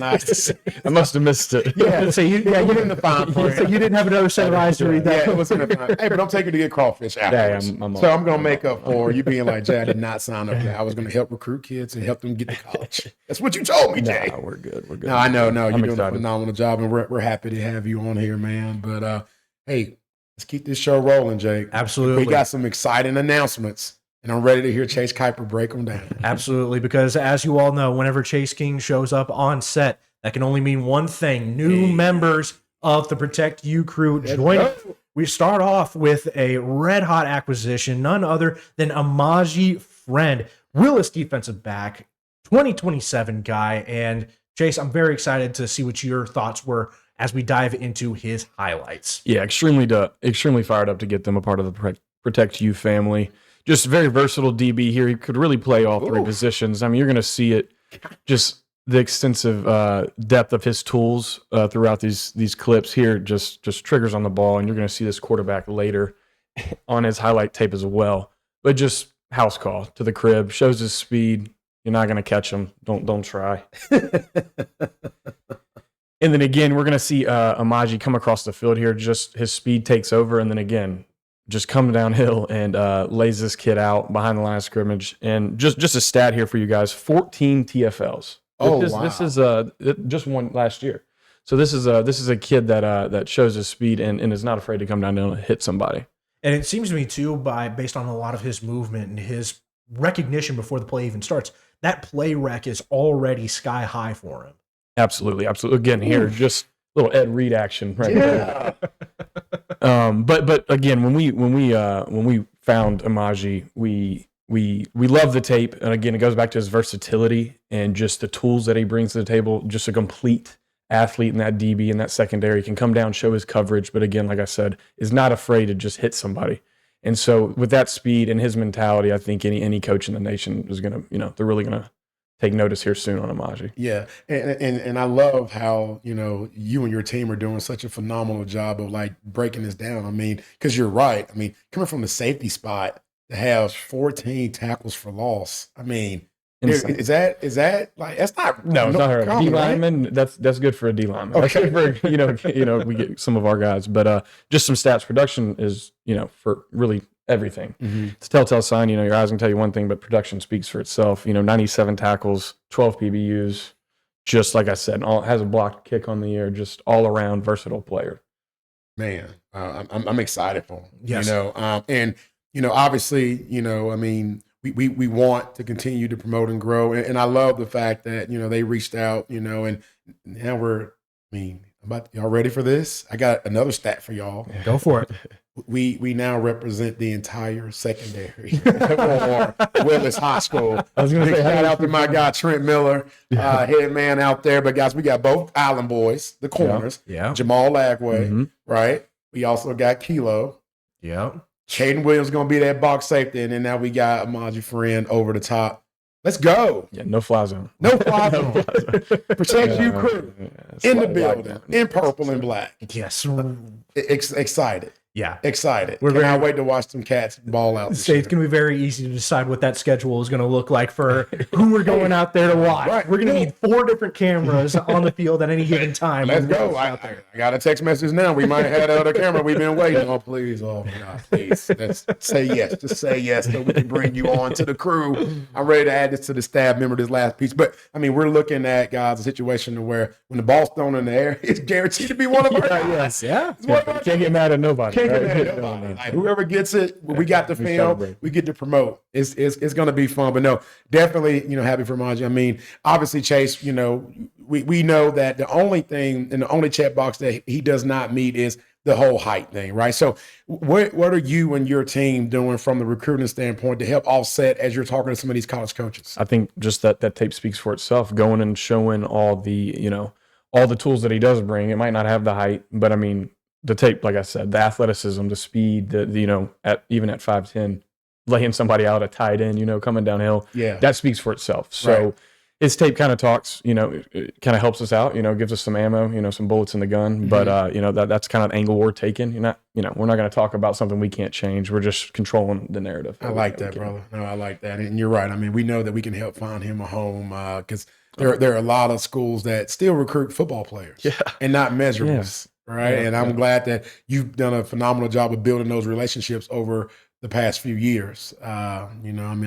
must have missed it. Yeah, so you didn't the fine for it. So you didn't have another set of eyes to read that. Yeah, it was in the fine. Hey, but I'm taking to get crawfish afterwards. So I'm going to make up for you being like, Jay, I did not sign up for that. I was going to help recruit kids and help them get to college. That's what you told me, Jay. Nah, we're good. We're good. No, I know. No, you're doing excited. a phenomenal job, and we're happy to have you on here, man. But hey, let's keep this show rolling, Jake. Absolutely. We got some exciting announcements, and I'm ready to hear Chase Kuiper break them down. Absolutely, because as you all know, whenever Chase King shows up on set, that can only mean one thing: new members of the Protect You crew join. We start off with a red-hot acquisition, none other than Amaji Friend, Willis defensive back, 2027 guy. And Chase, I'm very excited to see what your thoughts were as we dive into his highlights. Yeah, extremely fired up to get them a part of the Protect You family. Just very versatile DB here. He could really play all three positions. I mean, you're going to see it, just the extensive depth of his tools throughout these clips here. Just triggers on the ball, and you're going to see this quarterback later on his highlight tape as well. But just house call to the crib, shows his speed. You're not going to catch him. Don't try. And then again, we're going to see Amaji come across the field here. Just his speed takes over, and then again, just come downhill and lays this kid out behind the line of scrimmage. And just a stat here for you guys: 14 TFLs. This is just one last year. So this is a kid that shows his speed and is not afraid to come down and hit somebody. And it seems to me too, based on a lot of his movement and his recognition before the play even starts, that play rec is already sky high for him. Absolutely. Again, here, just a little Ed Reed action right there. But again, when we found Amaji, we love the tape. And again, it goes back to his versatility and just the tools that he brings to the table. Just a complete athlete in that DB and that secondary. Can come down, show his coverage, but again, like I said, is not afraid to just hit somebody. And so with that speed and his mentality, I think any coach in the nation is gonna, they're really gonna take notice here soon on Amaji. Yeah, and I love how you and your team are doing such a phenomenal job of like breaking this down. I mean, because you're right. I mean, coming from the safety spot to have 14 tackles for loss. I mean, is that like that's not no, it's not her. Common, D lineman. Right? That's good for a D lineman. Okay. That's good for we get some of our guys, but just some stats. Production is for really everything. Mm-hmm. It's a telltale sign. Your eyes can tell you one thing, but production speaks for itself. 97 tackles, 12 PBUs. Just like I said, has a blocked kick on the air. Just all around versatile player. Man, I'm excited for him. Yes. And obviously, I mean, we want to continue to promote and grow, and I love the fact that they reached out, and now y'all ready for this? I got another stat for y'all. Go for it. We now represent the entire secondary for Willis High School. I was going to say, shout out to my guy Trent Miller, head man out there. But guys, we got both Island boys, the corners. Yeah. Jamal Lagway, right? We also got Kilo. Yeah. Caden Williams going to be that box safety, and then now we got Amaji Friend over the top. Let's go. Yeah, no fly zone. No fly zone. Protect you crew in the building, in purple and black. Yes. Excited. Yeah. Excited. Cannot wait to watch some cats ball out. It's going to be very easy to decide what that schedule is going to look like for who we're going out there to watch. Right. We're going to need 4 different cameras on the field at any given time. Let's go. I got a text message now. We might have the other camera. We've been waiting. Oh, please. Oh, my God. Please. Let's say yes. Just say yes so we can bring you on to the crew. I'm ready to add this to the staff member, this last piece. But, I mean, we're looking at, guys, a situation where when the ball's thrown in the air, it's guaranteed to be one of our guys. Yeah. Can't get mad at nobody. Can't get mad at nobody. Like, whoever gets it, we got the film, we get to promote. It's going to be fun. But no, definitely, happy for Amaji. I mean, obviously, Chase, we know that the only thing and the only checkbox that he does not meet is the whole height thing, right? So what are you and your team doing from the recruiting standpoint to help offset as you're talking to some of these college coaches? I think just that tape speaks for itself, going and showing all the, all the tools that he does bring. It might not have the height, but I mean, the tape, like I said, the athleticism, the speed, even at 5'10", laying somebody out at tight end, coming downhill, that speaks for itself. So his tape kind of talks, it kind of helps us out, gives us some ammo, some bullets in the gun. But, that's kind of the angle we're taking. We're not going to talk about something we can't change. We're just controlling the narrative. I like that, brother. No, I like that. And you're right. I mean, we know that we can help find him a home because there are a lot of schools that still recruit football players and not measurables. Right. And I'm glad that you've done a phenomenal job of building those relationships over the past few years. I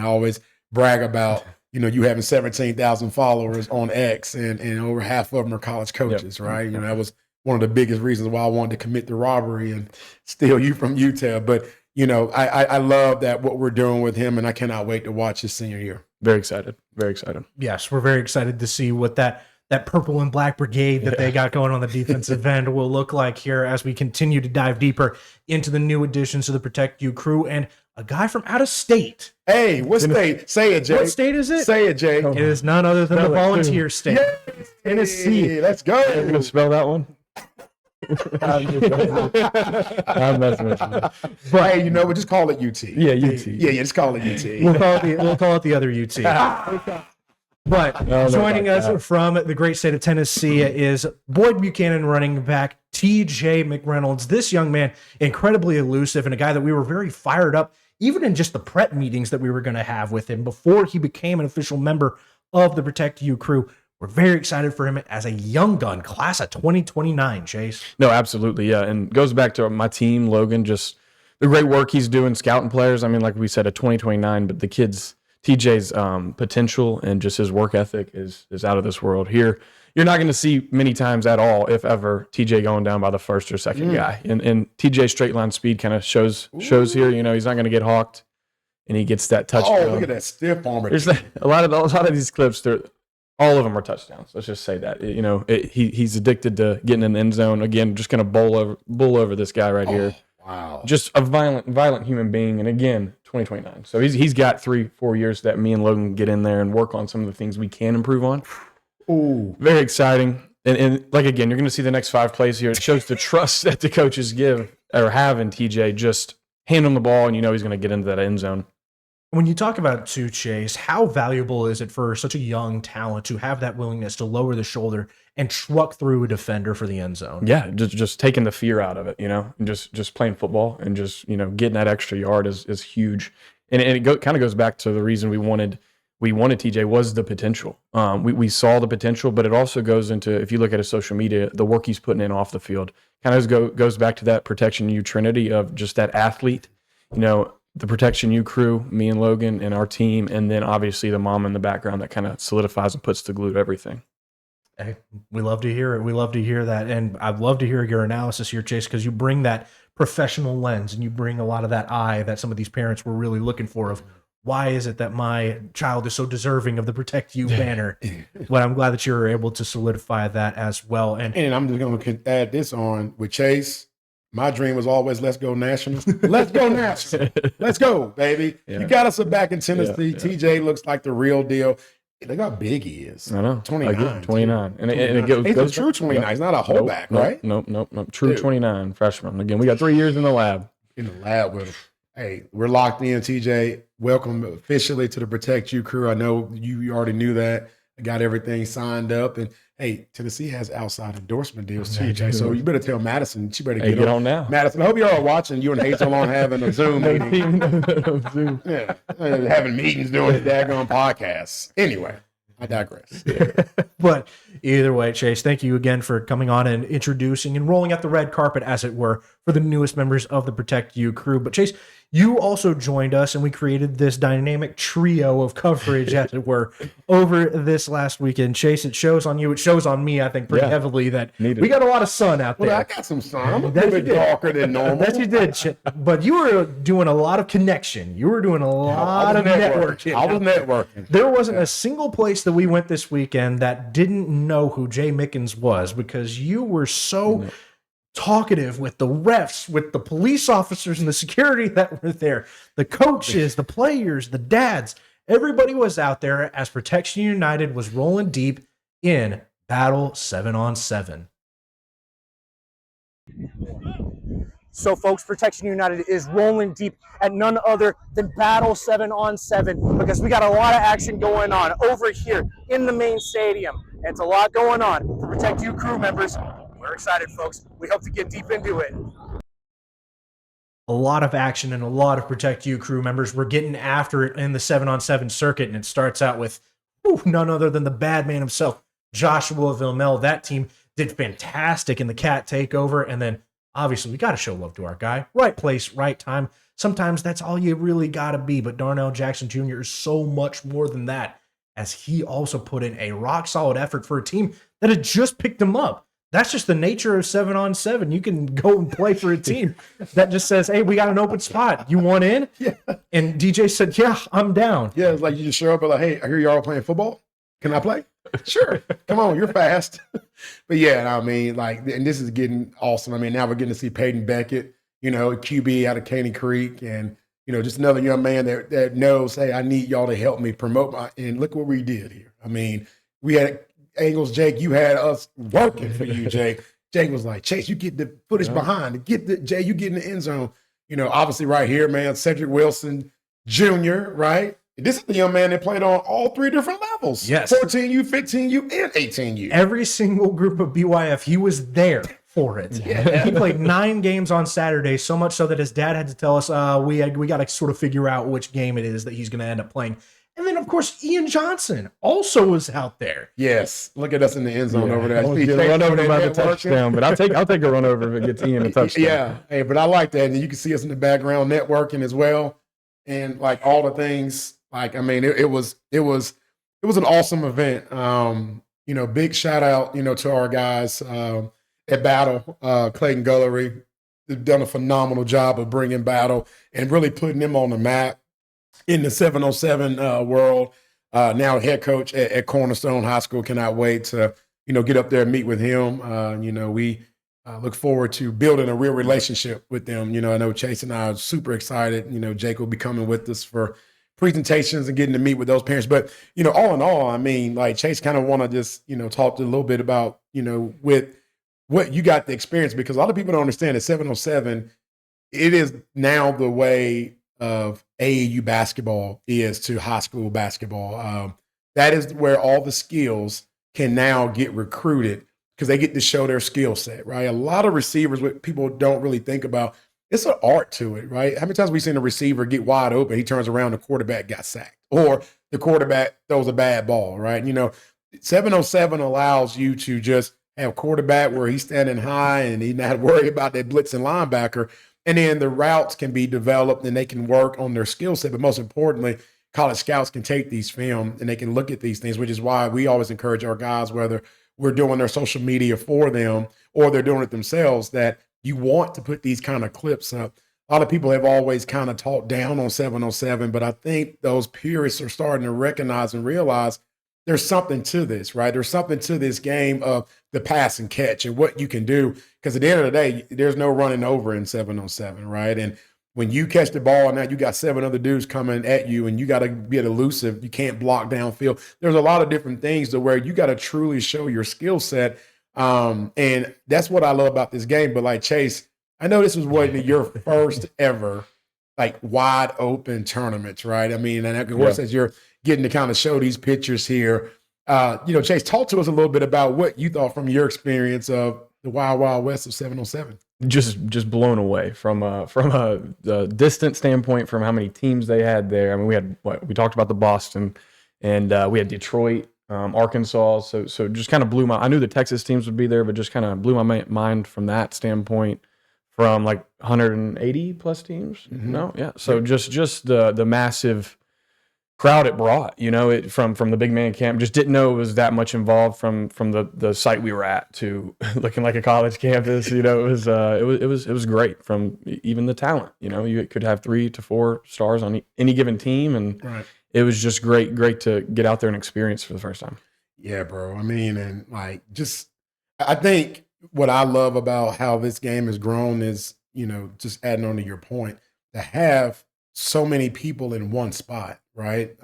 always brag about, you having 17,000 followers on X and over half of them are college coaches, right? That was one of the biggest reasons why I wanted to commit the robbery and steal you from Utah. But, I love that what we're doing with him, and I cannot wait to watch his senior year. Very excited. Very excited. Yes, we're very excited to see what that purple and black brigade that they got going on the defensive end will look like here as we continue to dive deeper into the new additions to the Protect You crew and a guy from out of state. Hey, what state? Say it, Jay. What state is it? Say it, Jay. It is none other than the volunteer state. Yes. Tennessee. Let's go. Are you going to spell that one? I'm messing with you. But hey, we'll just call it UT. Yeah, UT. Yeah, just call it UT. We'll call it the other UT. But joining us from the great state of Tennessee is Boyd Buchanan running back TJ McReynolds. This young man, incredibly elusive and a guy that we were very fired up, even in just the prep meetings that we were going to have with him before he became an official member of the Protect You crew. We're very excited for him as a young gun, class of 2029, Chase. No, absolutely, yeah. And goes back to my team, Logan, just the great work he's doing scouting players. I mean, like we said, a 2029, but the kids, TJ's potential and just his work ethic is out of this world. Here, you're not going to see many times at all, if ever, TJ going down by the first or second guy. And TJ's straight line speed kind of shows here. He's not going to get hawked, and he gets that touchdown. Oh, look at that stiff arm! There's a lot of these clips. All of them are touchdowns. Let's just say that. He's addicted to getting in the end zone. Again, just going to bull over this guy right here. Wow. Just a violent human being. And again, 2029. So he's got 3-4 years that me and Logan can get in there and work on some of the things we can improve on. Ooh. Very exciting. And like, again, you're going to see the next 5 plays here. It shows the trust that the coaches have in TJ. Just hand him the ball and he's going to get into that end zone. When you talk about to Chase, how valuable is it for such a young talent to have that willingness to lower the shoulder and truck through a defender for the end zone? Yeah, just taking the fear out of it, and just playing football and just getting that extra yard is huge. And it kind of goes back to the reason we wanted TJ was the potential. We saw the potential, but it also goes into, if you look at his social media, the work he's putting in off the field kind of goes back to that Protection U trinity of just that athlete, the Protection U crew, me and Logan and our team, and then obviously the mom in the background that kind of solidifies and puts the glue to everything. Hey, we love to hear it. We love to hear that. And I'd love to hear your analysis here, Chase, because you bring that professional lens and you bring a lot of that eye that some of these parents were really looking for of why is it that my child is so deserving of the Protect You banner? But I'm glad that you were able to solidify that as well. And I'm just going to add this on with Chase. My dream was always, let's go national. Let's go national. Let's go, baby. Yeah. You got us back in Tennessee. Yeah. TJ looks like the real deal. Look how big he is. I know. 29. 29. And it goes a true 29. He's not a holdback, right? Nope. True 29 freshman. Again, we got 3 years in the lab. In the lab with him. Hey, we're locked in, TJ. Welcome officially to the Protect You crew. I know you already knew that. I got everything signed up. And hey, Tennessee has outside endorsement deals too, Jay. So you better tell Madison. She better get on now. Madison, I hope you're all watching. You and Hazel on having a Zoom meeting. Yeah, having meetings doing the daggone podcasts. Anyway, I digress. But either way, Chase, thank you again for coming on and introducing and rolling out the red carpet, as it were, for the newest members of the Protect You crew. But Chase, you also joined us, and we created this dynamic trio of coverage, as it were, over this last weekend. Chase, it shows on you. It shows on me, I think, pretty heavily that we got a lot of sun out there. Well, I got some sun. I'm a little bit darker than normal. That you did. But you were doing a lot of connection. You were doing a lot of networking. I was networking. There wasn't a single place that we went this weekend that didn't know who Jay Mickens was, because you were so talkative with the refs, with the police officers and the security that were there, the coaches, the players, the dads. Everybody was out there as Protection United was rolling deep in Battle 7-on-7. So, folks, Protection United is rolling deep at none other than Battle 7-on-7 because we got a lot of action going on over here in the main stadium. And it's a lot going on for Protect You crew members. We're excited, folks. We hope to get deep into it. A lot of action and a lot of Protect You crew members. We're getting after it in the 7-on-7 circuit, and it starts out with none other than the bad man himself, Joshua Vilmel. That team did fantastic in the cat takeover, and then obviously we got to show love to our guy. Right place, right time. Sometimes that's all you really got to be, but Darnell Jackson Jr. is so much more than that, as he also put in a rock-solid effort for a team that had just picked him up. That's just the nature of 7-on-7. You can go and play for a team that just says, hey, we got an open spot. You want in? Yeah. And DJ said, yeah, I'm down. Yeah, it's like you just show up and like, hey, I hear y'all playing football. Can I play? Sure. Come on, you're fast. But yeah, I mean, like, and this is getting awesome. I mean, now we're getting to see Peyton Beckett, QB out of Caney Creek, and, just another young man that knows, hey, I need y'all to help me promote and look what we did here. I mean, we had angles, Jake, you had us working for you, Jake. Jake was like, Chase, you get the footage behind. Jay, you get in the end zone. Obviously right here, man, Cedric Wilson Jr., right? This is the young man that played on all three different levels. Yes. 14U, 15U, and 18U. Every single group of BYF, he was there for it. Yeah. He played 9 games on Saturday, so much so that his dad had to tell us, we got to sort of figure out which game it is that he's going to end up playing. And then, of course, Ian Johnson also was out there. Yes. Look at us in the end zone over there. Run over by the touchdown, but I'll take a run over if it gets Ian a touchdown. Yeah. Hey, but I like that. And you can see us in the background networking as well. And like all the things, like, I mean, it was an awesome event. Big shout out, to our guys at Battle, Clayton Gullery. They've done a phenomenal job of bringing Battle and really putting them on the map in the 7-on-7 world. Now head coach at Cornerstone High School. Cannot wait to, get up there and meet with him. We look forward to building a real relationship with them. I know Chase and I are super excited. Jake will be coming with us for presentations and getting to meet with those parents. But, all in all, I mean, like Chase kind of want to just, talk a little bit about, with what you got the experience, because a lot of people don't understand that 7-on-7, it is now the way of AAU basketball is to high school basketball. That is where all the skills can now get recruited because they get to show their skill set, right? A lot of receivers, what people don't really think about, it's an art to it, right? How many times have we seen a receiver get wide open, he turns around, the quarterback got sacked, or the quarterback throws a bad ball, right? 7-on-7 allows you to just have quarterback where he's standing high and he's not worried about that blitzing linebacker. And then the routes can be developed and they can work on their skill set. But most importantly, college scouts can take these film and they can look at these things, which is why we always encourage our guys, whether we're doing their social media for them or they're doing it themselves, that you want to put these kind of clips up. A lot of people have always kind of talked down on 7-on-7, but I think those purists are starting to recognize and realize there's something to this, right? There's something to this game of the pass and catch and what you can do. Because at the end of the day, there's no running over in 7-on-7, right? And when you catch the ball, now you got 7 other dudes coming at you and you got to be elusive. You can't block downfield. There's a lot of different things to where you got to truly show your skill set. And that's what I love about this game. But like Chase, I know this was your first ever like wide open tournaments, right? I mean, and of course, as you're getting to kind of show these pictures here, Chase, talk to us a little bit about what you thought from your experience of the Wild Wild West of 7-on-7. Just blown away from a distance standpoint, from how many teams they had there. I mean, we talked about the Boston, and we had Detroit, Arkansas. So just kind of I knew the Texas teams would be there, but just kind of blew my mind from that standpoint. From like 180 plus teams, no, yeah. So just the massive crowd it brought, from the big man camp. Just didn't know it was that much involved from the site we were at to looking like a college campus. It was great. From even the talent, you could have 3 to 4 stars on any given team, and it was just great to get out there and experience for the first time. Yeah, bro. I mean, and like I think what I love about how this game has grown is, just adding on to your point, to have so many people in one spot, right?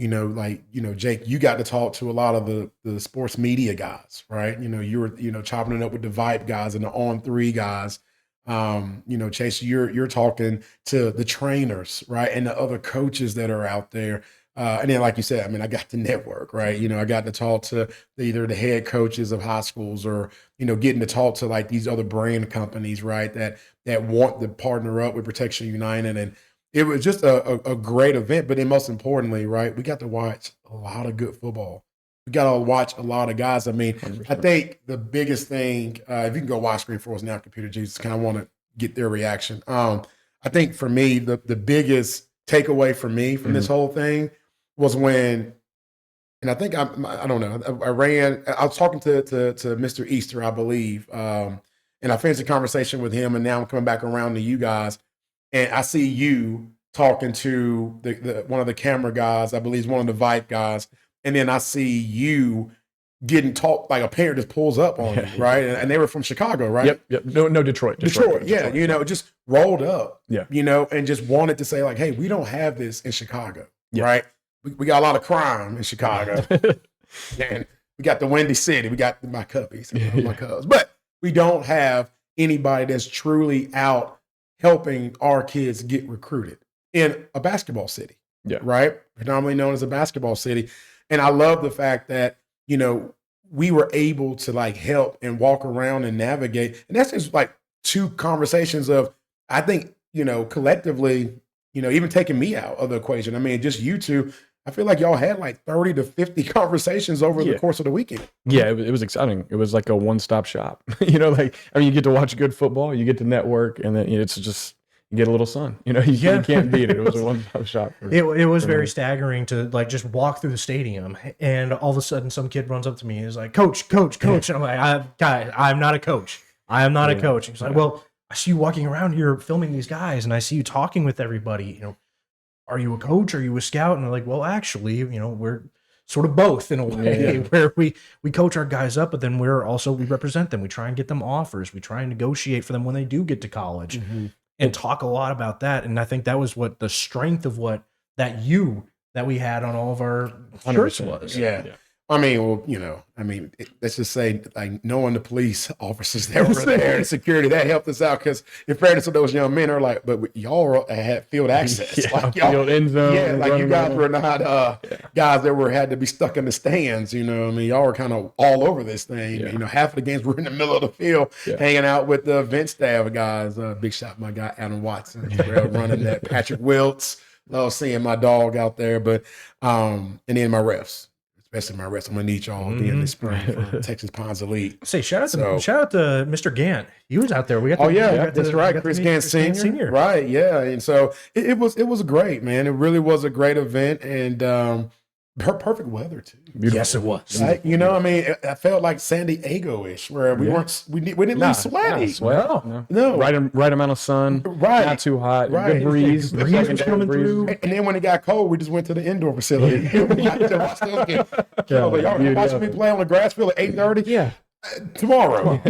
Jake, you got to talk to a lot of the sports media guys, right? You were, chopping it up with the Vibe guys and the On3 guys. Chase, you're talking to the trainers, right, and the other coaches that are out there. And then, like you said, I mean, I got the network, right? I got to talk to either the head coaches of high schools or, getting to talk to like these other brand companies, right? That want to partner up with Protection United. And it was just a great event. But then most importantly, right, we got to watch a lot of good football. We got to watch a lot of guys. I mean, 100%. I think the biggest thing, if you can go watch screen for us now, Computer Jesus, kind of want to get their reaction. I think for me, the biggest takeaway for me from this whole thing was when, and I think I don't know, I was talking to Mr. Easter, I believe, and I finished the conversation with him, and now I'm coming back around to you guys, and I see you talking to the one of the camera guys, I believe one of the Vibe guys, and then I see you getting taught, like a parent just pulls up on you, right? And they were from Chicago, right? Yep. No, Detroit. Yeah, just rolled up, yeah, and just wanted to say like, hey, we don't have this in Chicago, right? We got a lot of crime in Chicago. And we got the Windy City. We got my Cubbies, my Cubs. But we don't have anybody that's truly out helping our kids get recruited in a basketball city, right? Predominantly known as a basketball city. And I love the fact that, we were able to like help and walk around and navigate. And that's just like two conversations of, I think, collectively, even taking me out of the equation. I mean, just you two, I feel like y'all had like 30 to 50 conversations over the course of the weekend. Yeah, it was exciting. It was like a one-stop shop. You get to watch good football, you get to network, and then it's just, you get a little sun. You can't beat it. It was a one-stop shop. It was very staggering to like just walk through the stadium, and all of a sudden some kid runs up to me and is like, coach. And I'm like, I'm not a coach. I am not a coach. He's like, well, I see you walking around here filming these guys, and I see you talking with everybody. Are you a coach? Are you a scout? And they're like, well, actually, we're sort of both in a way, where we coach our guys up, but then we represent them. We try and get them offers. We try and negotiate for them when they do get to college, and talk a lot about that. And I think that was what the strength of what that we had on all of our shirts was. Yeah. I mean, well, let's just say, like, knowing the police officers that were there and security, that helped us out, because in fairness to those young men are like, but y'all had field access. Like, y'all, field end zone. Yeah, like you guys were not guys that had to be stuck in the stands, y'all were kind of all over this thing. Yeah. Half of the games were in the middle of the field, hanging out with the event staff guys. Big shout to my guy, Adam Watson, running that. Patrick Wiltz, love seeing my dog out there. But, and then my refs. Especially my refs. I'm gonna need y'all again this spring for Texas Ponds Elite. Say shout out to Mr. Gant. He was out there. We got that's right, Chris Gant Senior. Right, yeah. And so it was great, man. It really was a great event, and perfect weather too. Beautiful. Yes, it was. Right? I felt like San Diego-ish, where we didn't leave sweaty. No. Right amount of sun. Right. Not too hot. Right. Good breeze. Breeze was coming through. And then when it got cold, we just went to the indoor facility. Y'all watching me play on the grass field at 8:30? Yeah. Tomorrow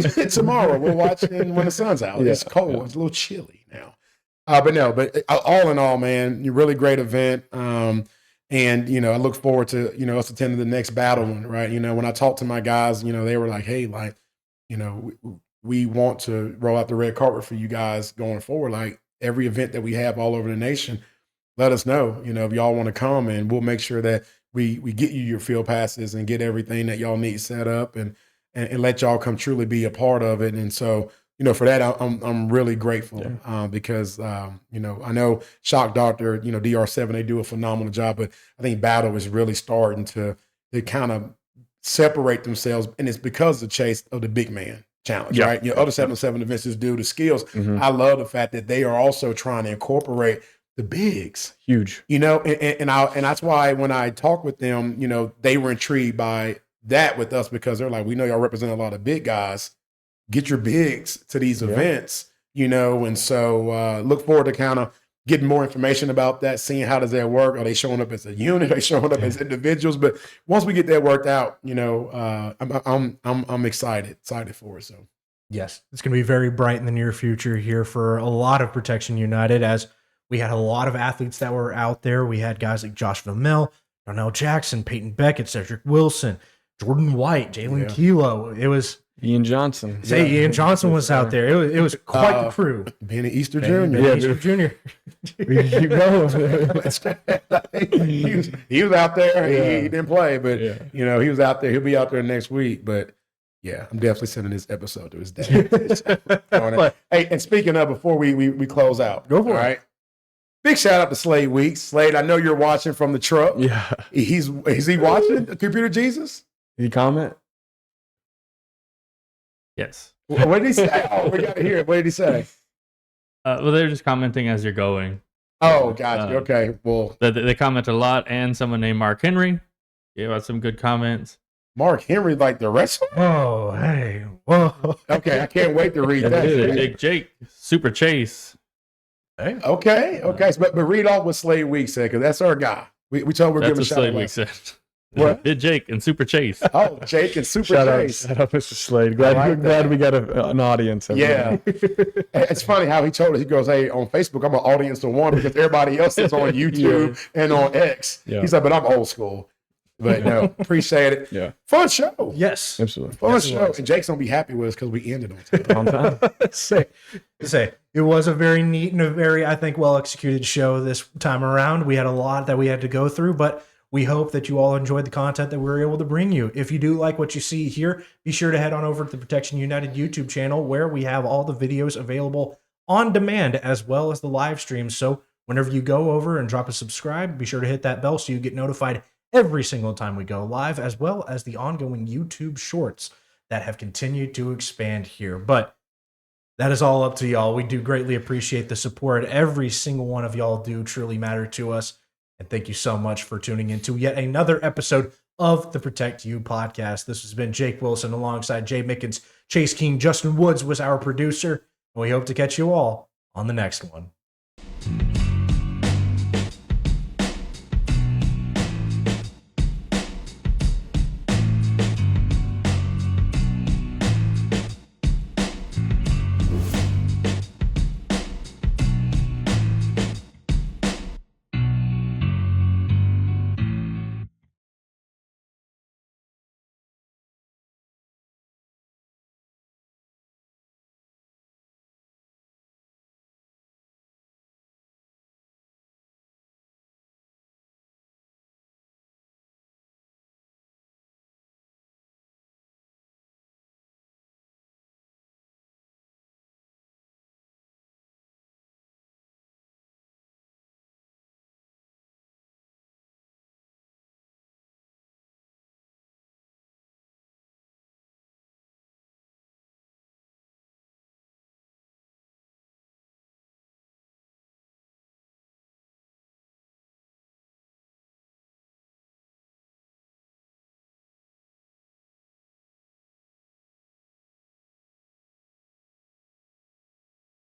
we'll watch when the sun's out. It's cold. It's a little chilly now. But all in all, man, really great event. And, I look forward to, us attending the next battle one, right? When I talked to my guys, they were like, hey, like, we want to roll out the red carpet for you guys going forward. Like, every event that we have all over the nation, let us know, if y'all want to come, and we'll make sure that we get you your field passes and get everything that y'all need set up, and let y'all come truly be a part of it. And so, for that, I'm really grateful because, I know Shock Doctor, DR7, they do a phenomenal job, but I think Battle is really starting to kind of separate themselves, and it's because of the chase of the big man challenge, right? Other 7-on-7 events is due to skills. I love the fact that they are also trying to incorporate the bigs. Huge. And that's why when I talk with them, they were intrigued by that with us, because they're like, we know y'all represent a lot of big guys. Get your bigs to these events, and so look forward to kind of getting more information about that, seeing how does that work. Are they showing up as a unit? Are they showing up as individuals? But once we get that worked out, I'm excited for it. So yes, it's going to be very bright in the near future here for a lot of Protection United, as we had a lot of athletes that were out there. We had guys like Josh Vermel, Darnell Jackson, Peyton Beckett, Cedric Wilson, Jordan White, Jalen Kilo. It was Ian Johnson. Say Ian Johnson was out there. It was quite the crew. Benny Easter Benny Jr. Easter Jr. You know. he was out there. He didn't play, but he was out there. He'll be out there next week. But yeah, I'm definitely sending this episode to his dad. Hey, and speaking of, before we close out, Go for it. All right. Big shout out to Slade Weeks. Slade, I know you're watching from the truck. Yeah. Is he watching Computer Jesus? Any comment? Yes. What did he say? Oh, we got to hear it. What did he say? Well, they're just commenting as you're going. Oh, gotcha. Okay. Well, They comment a lot, and someone named Mark Henry gave out some good comments. Mark Henry, like the wrestler? Oh, hey. Whoa. Okay, I can't wait to read that. Big Jake, Super Chase. Hey. Okay. But read off what Slade Weeks said, because that's our guy. We told him we're That's giving what a shout Slade out. Week said. What? Big Jake and Super Chase. Oh, Jake and Super Shout Chase. out, Mr. Slade. Glad we got an audience. Yeah. It's funny how he told us, he goes, hey, on Facebook, I'm an audience of one because everybody else is on YouTube and on X. Yeah. He's like, but I'm old school. But no, appreciate it. Yeah. Fun show. Yes. Absolutely. Fun Yes, it show. was. And Jake's going to be happy with us because we ended on time. On time. say it was a very neat and a very, I think, well executed show this time around. We had a lot that we had to go through, but we hope that you all enjoyed the content that we were able to bring you. If you do like what you see here, be sure to head on over to the Protection United YouTube channel, where we have all the videos available on demand as well as the live streams. So whenever you go over and drop a subscribe, be sure to hit that bell so you get notified every single time we go live, as well as the ongoing YouTube shorts that have continued to expand here. But that is all up to y'all. We do greatly appreciate the support. Every single one of y'all do truly matter to us. And thank you so much for tuning into yet another episode of the Protect You podcast. This has been Jake Wilson alongside Jay Mickens, Chase King, Justin Woods was our producer. And we hope to catch you all on the next one.